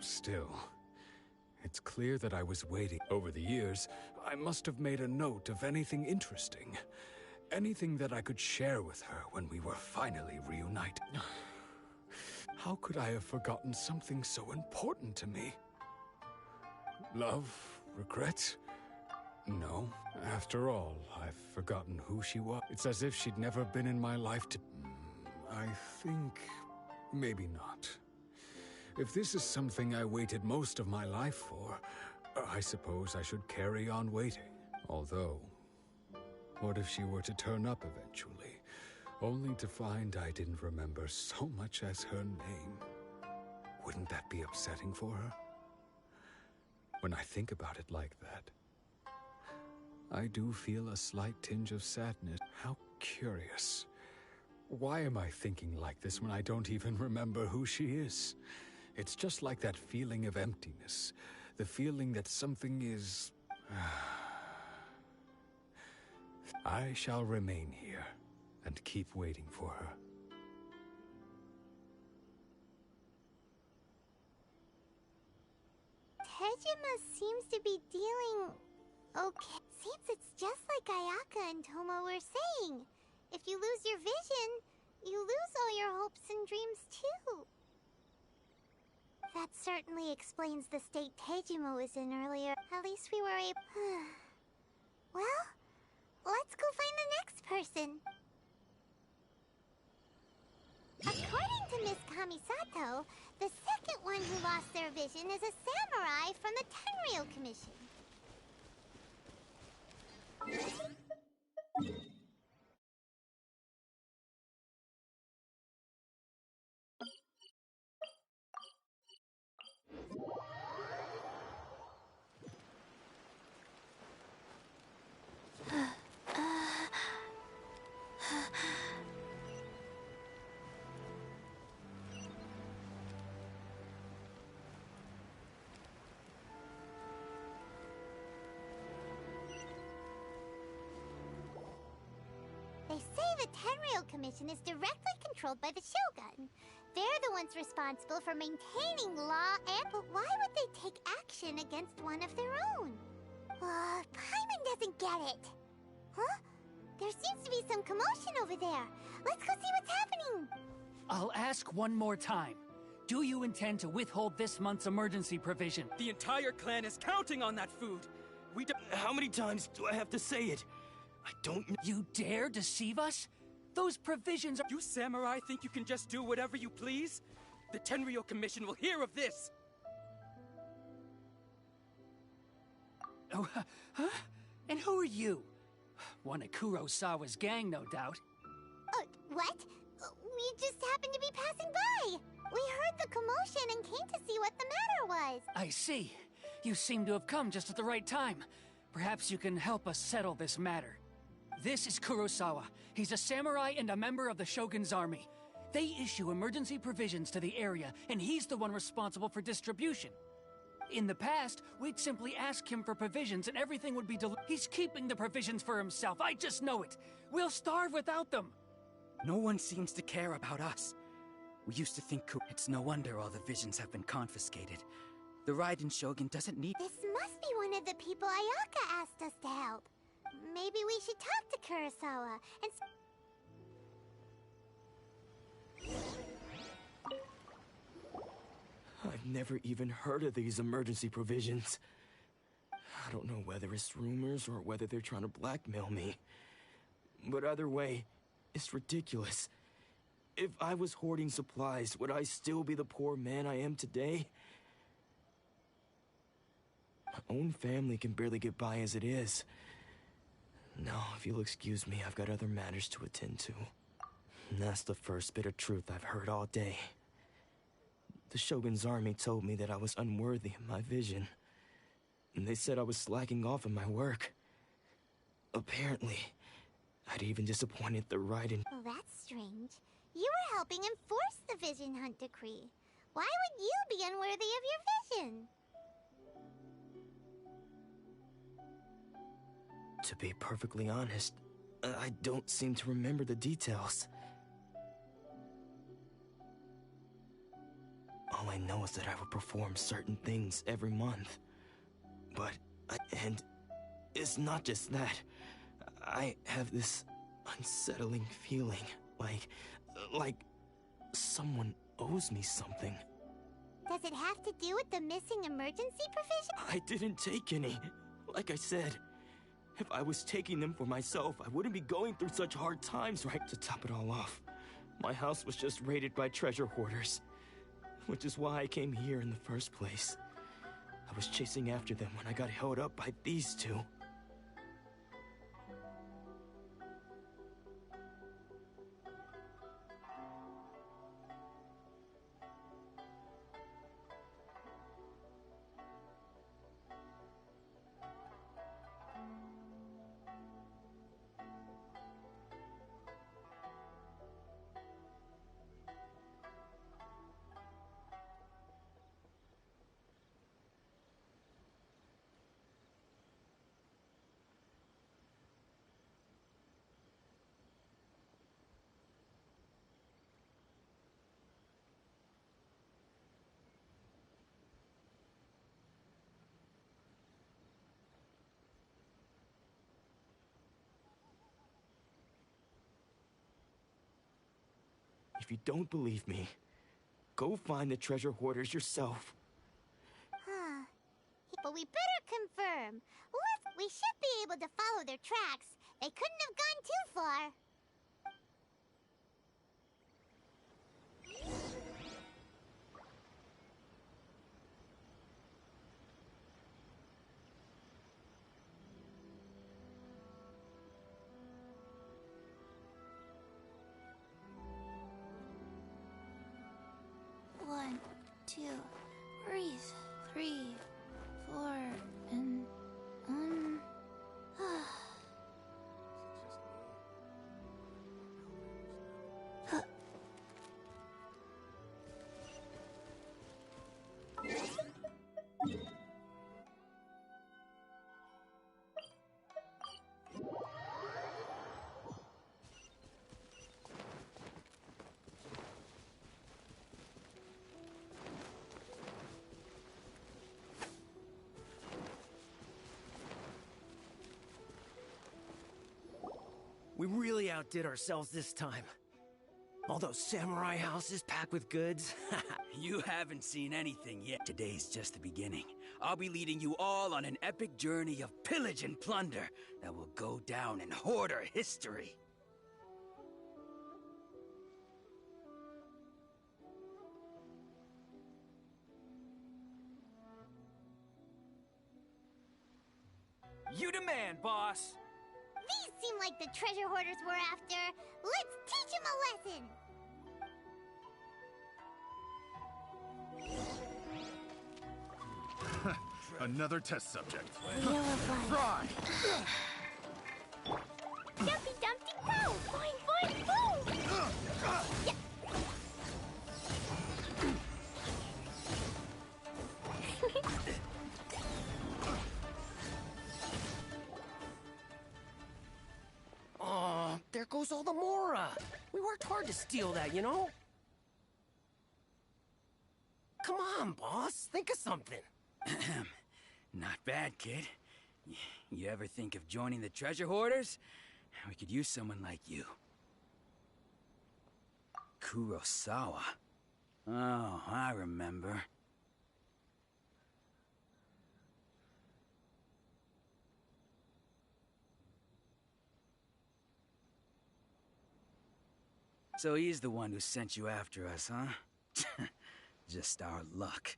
Still, it's clear that I was waiting. Over the years, I must have made a note of anything interesting. Anything that I could share with her when we were finally reunited. How could I have forgotten something so important to me? Love? Regrets? No. After all, I've forgotten who she was. It's as if she'd never been in my life to... I think... maybe not. If this is something I waited most of my life for, I suppose I should carry on waiting. Although, what if she were to turn up eventually, only to find I didn't remember so much as her name? Wouldn't that be upsetting for her? When I think about it like that, I do feel a slight tinge of sadness. How curious. Why am I thinking like this when I don't even remember who she is? It's just like that feeling of emptiness. The feeling that something is... I shall remain here and keep waiting for her. Tejima seems to be dealing... okay. Seems it's just like Ayaka and Toma were saying. If you lose your vision, you lose all your hopes and dreams too. That certainly explains the state Tejima was in earlier. At least we were able... Well, let's go find the next person. According to Miss Kamisato, the second one who lost their vision is a samurai from the Tenryou Commission. They say the Tenryou Commission is directly controlled by the Shogun. They're the ones responsible for maintaining law and... But why would they take action against one of their own? Paimon doesn't get it. Huh? There seems to be some commotion over there. Let's go see what's happening. I'll ask one more time. Do you intend to withhold this month's emergency provision? The entire clan is counting on that food. How many times do I have to say it? I don't... You dare deceive us? Those provisions are... You samurai think you can just do whatever you please? The Tenryou Commission will hear of this! Oh, huh? And who are you? One of Kurosawa's gang, no doubt. What? We just happened to be passing by. We heard the commotion and came to see what the matter was. I see. You seem to have come just at the right time. Perhaps you can help us settle this matter. This is Kurosawa. He's a samurai and a member of the Shogun's army. They issue emergency provisions to the area, and he's the one responsible for distribution. In the past, we'd simply ask him for provisions and everything would be He's keeping the provisions for himself, I just know it. We'll starve without them. No one seems to care about us. We used to think it's no wonder all the visions have been confiscated. The Raiden Shogun doesn't need— This must be one of the people Ayaka asked us to help. Maybe we should talk to Kurosawa and... I've never even heard of these emergency provisions. I don't know whether it's rumors or whether they're trying to blackmail me. But either way, it's ridiculous. If I was hoarding supplies, would I still be the poor man I am today? My own family can barely get by as it is. Now, if you'll excuse me, I've got other matters to attend to. And that's the first bit of truth I've heard all day. The Shogun's army told me that I was unworthy of my vision. And they said I was slacking off in my work. Apparently, I'd even disappointed the Raiden. Oh, that's strange. You were helping enforce the Vision Hunt decree. Why would you be unworthy of your vision? To be perfectly honest, I don't seem to remember the details. All I know is that I would perform certain things every month. And it's not just that. I have this unsettling feeling, like someone owes me something. Does it have to do with the missing emergency provision? I didn't take any. Like I said, if I was taking them for myself, I wouldn't be going through such hard times, right? To top it all off, my house was just raided by treasure hoarders, which is why I came here in the first place. I was chasing after them when I got held up by these two. If you don't believe me, go find the treasure hoarders yourself. Huh. But we better confirm. We should be able to follow their tracks. They couldn't have gone too far. One, two, breathe. 3, 4, and 1. We really outdid ourselves this time. All those samurai houses packed with goods. You haven't seen anything yet. Today's just the beginning. I'll be leading you all on an epic journey of pillage and plunder that will go down in hoarder history. You demand, boss! These seem like the treasure hoarders we're after. Let's teach them a lesson! Another test subject. Fraud! Dumpty Dumpty Go! Boing Boing Boom! Yeah. there goes all the Mora. We worked hard to steal that, you know? Come on, boss. Think of something. Not bad, kid. You ever think of joining the treasure hoarders? We could use someone like you. Kurosawa. Oh, I remember. So he's the one who sent you after us, huh? Just our luck.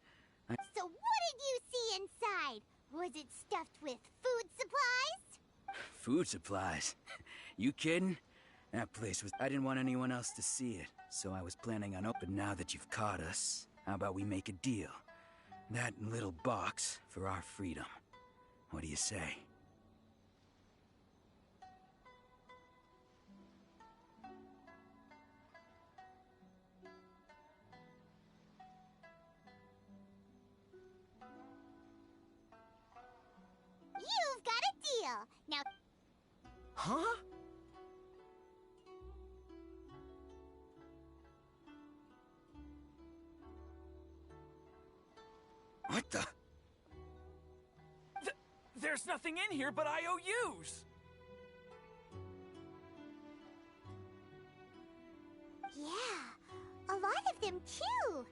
So what did you see inside? Was it stuffed with food supplies? Food supplies? You kidding? That place was... I didn't want anyone else to see it, so I was planning on opening. Now that you've caught us, how about we make a deal? That little box for our freedom. What do you say? You've got a deal. Now... Huh? What the? There's nothing in here but IOUs! Yeah, a lot of them too.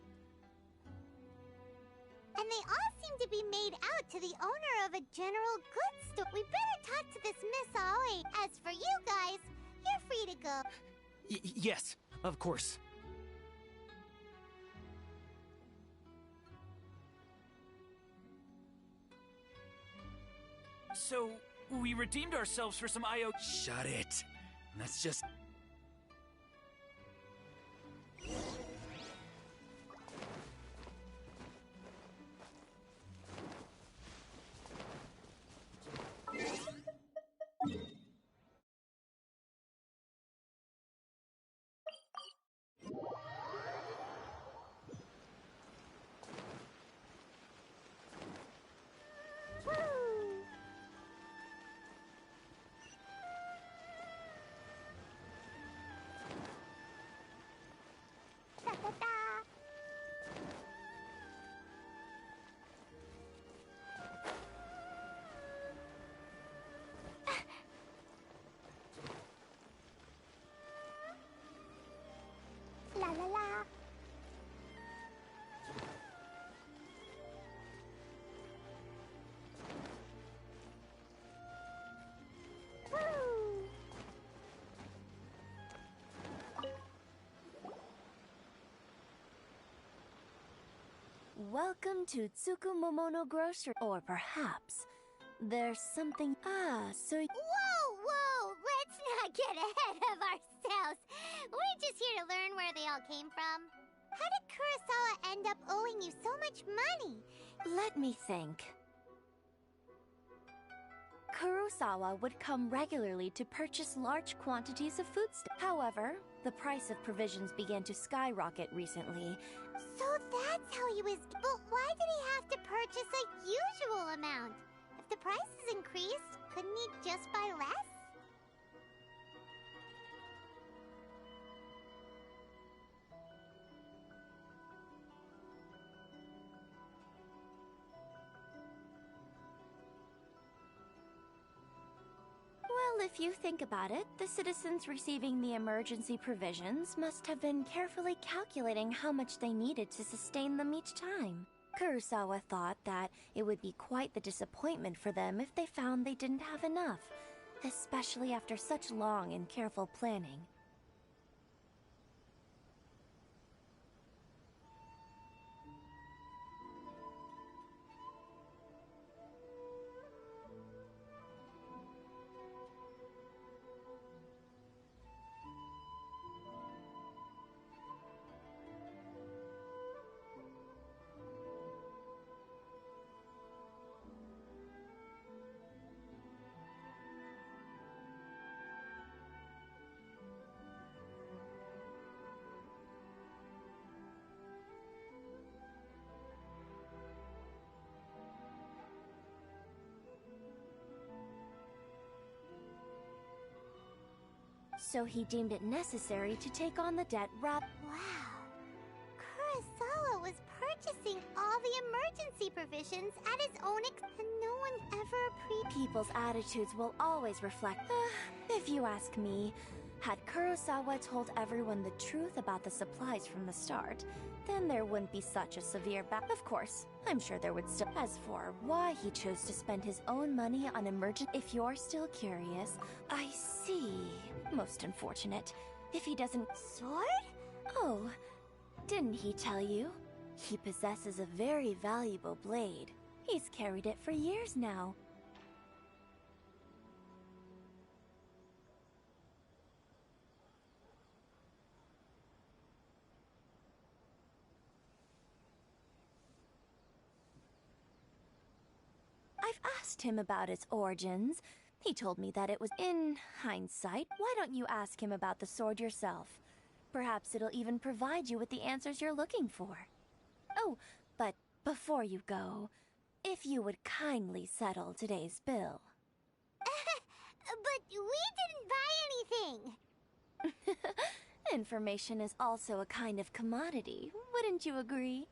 And they all seem to be made out to the owner of a general goods store. We better talk to this Miss Aoi. As for you guys, you're free to go. Yes, of course. So, we redeemed ourselves for some IO... Shut it. Let's just... La la la. Welcome to Tsukumomono Grocery. Or perhaps there's something. So. Whoa! Let's not get ahead of ourselves. We're just here to learn where they all came from. How did Kurosawa end up owing you so much money? Let me think. Kurosawa would come regularly to purchase large quantities of foodstuff. However, the price of provisions began to skyrocket recently. So that's how he was... But why did he have to purchase a usual amount? If the prices increased, couldn't he just buy less? Well, if you think about it, the citizens receiving the emergency provisions must have been carefully calculating how much they needed to sustain them each time. Kurosawa thought that it would be quite the disappointment for them if they found they didn't have enough, especially after such long and careful planning. So he deemed it necessary to take on the debt Wow. Kurosawa was purchasing all the emergency provisions at his own and no one ever People's attitudes will always reflect. If you ask me, had Kurosawa told everyone the truth about the supplies from the start, then there wouldn't be such a severe Of course, I'm sure there would still. As for why he chose to spend his own money on if you're still curious, I see. Most unfortunate. If he doesn't. Sword? Oh, didn't he tell you? He possesses a very valuable blade. He's carried it for years now. I've asked him about its origins. He told me that it was in hindsight. Why don't you ask him about the sword yourself? Perhaps it'll even provide you with the answers you're looking for. Oh, but before you go, if you would kindly settle today's bill. But we didn't buy anything! Information is also a kind of commodity, wouldn't you agree?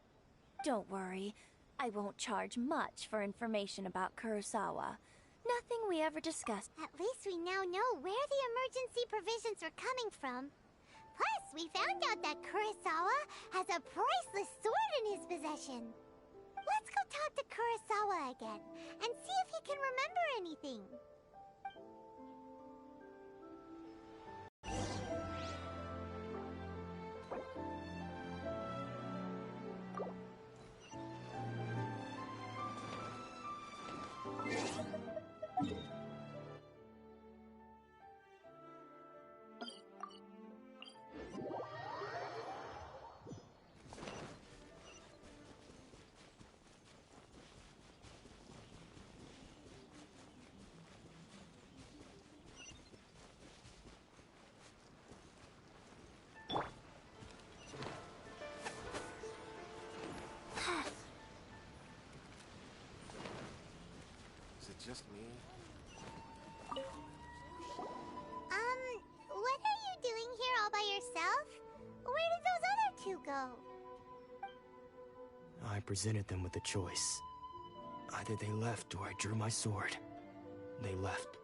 Don't worry, I won't charge much for information about Kurosawa. Nothing we ever discussed. At least we now know where the emergency provisions are coming from. Plus, we found out that Kurosawa has a priceless sword in his possession. Let's go talk to Kurosawa again, and see if he can remember anything. Is it just me? What are you doing here all by yourself? Where did those other two go? I presented them with a choice. Either they left or I drew my sword. They left.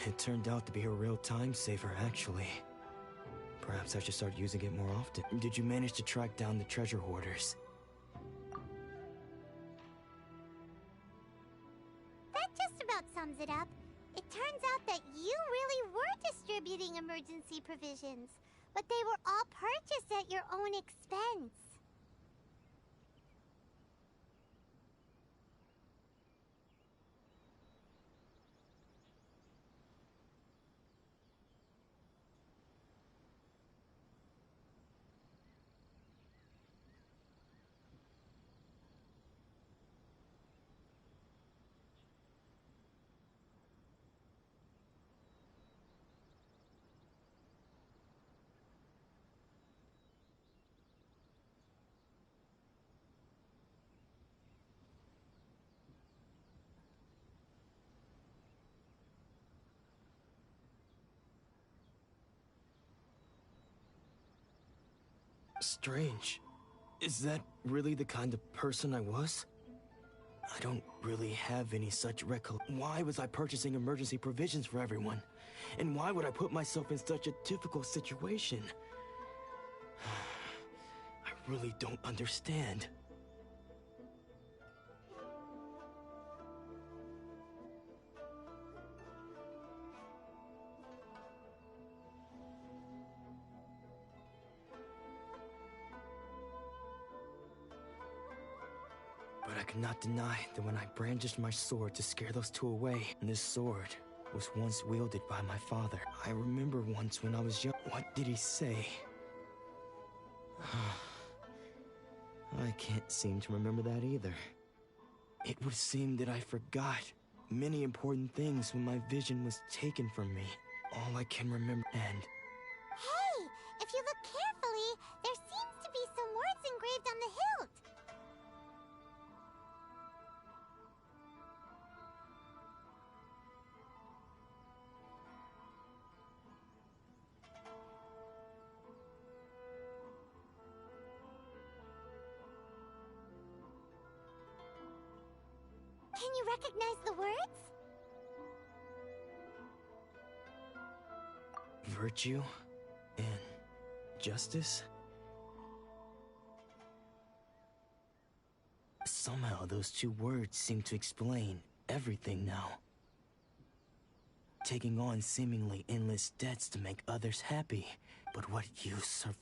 It turned out to be a real time saver, actually. Perhaps I should start using it more often. Did you manage to track down the treasure hoarders? That just about sums it up. It turns out that you really were distributing emergency provisions, but they were all purchased at your own expense. Strange. Is that really the kind of person I was? I don't really have any such Why was I purchasing emergency provisions for everyone? And why would I put myself in such a difficult situation? I really don't understand. I could not deny that when I brandished my sword to scare those two away, this sword was once wielded by my father. I remember once when I was young. What did he say? I can't seem to remember that either. It would seem that I forgot many important things when my vision was taken from me. All I can remember, and... Hey! If you look carefully, there seems to be some words engraved on the hilt. Can you recognize the words? Virtue and justice? Somehow those two words seem to explain everything now. Taking on seemingly endless debts to make others happy, but what use are...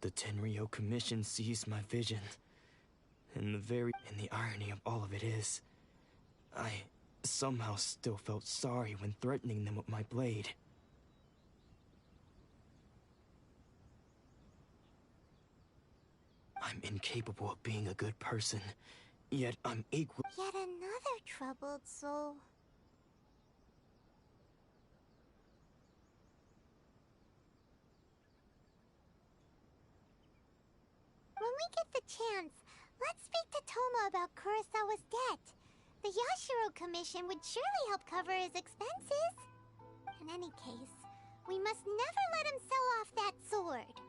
The Tenryo Commission seized my vision. And the irony of all of it is, I somehow still felt sorry when threatening them with my blade. I'm incapable of being a good person, yet I'm equal. Yet another troubled soul. When we get the chance, let's speak to Toma about Kurosawa's debt. The Yashiro Commission would surely help cover his expenses. In any case, we must never let him sell off that sword.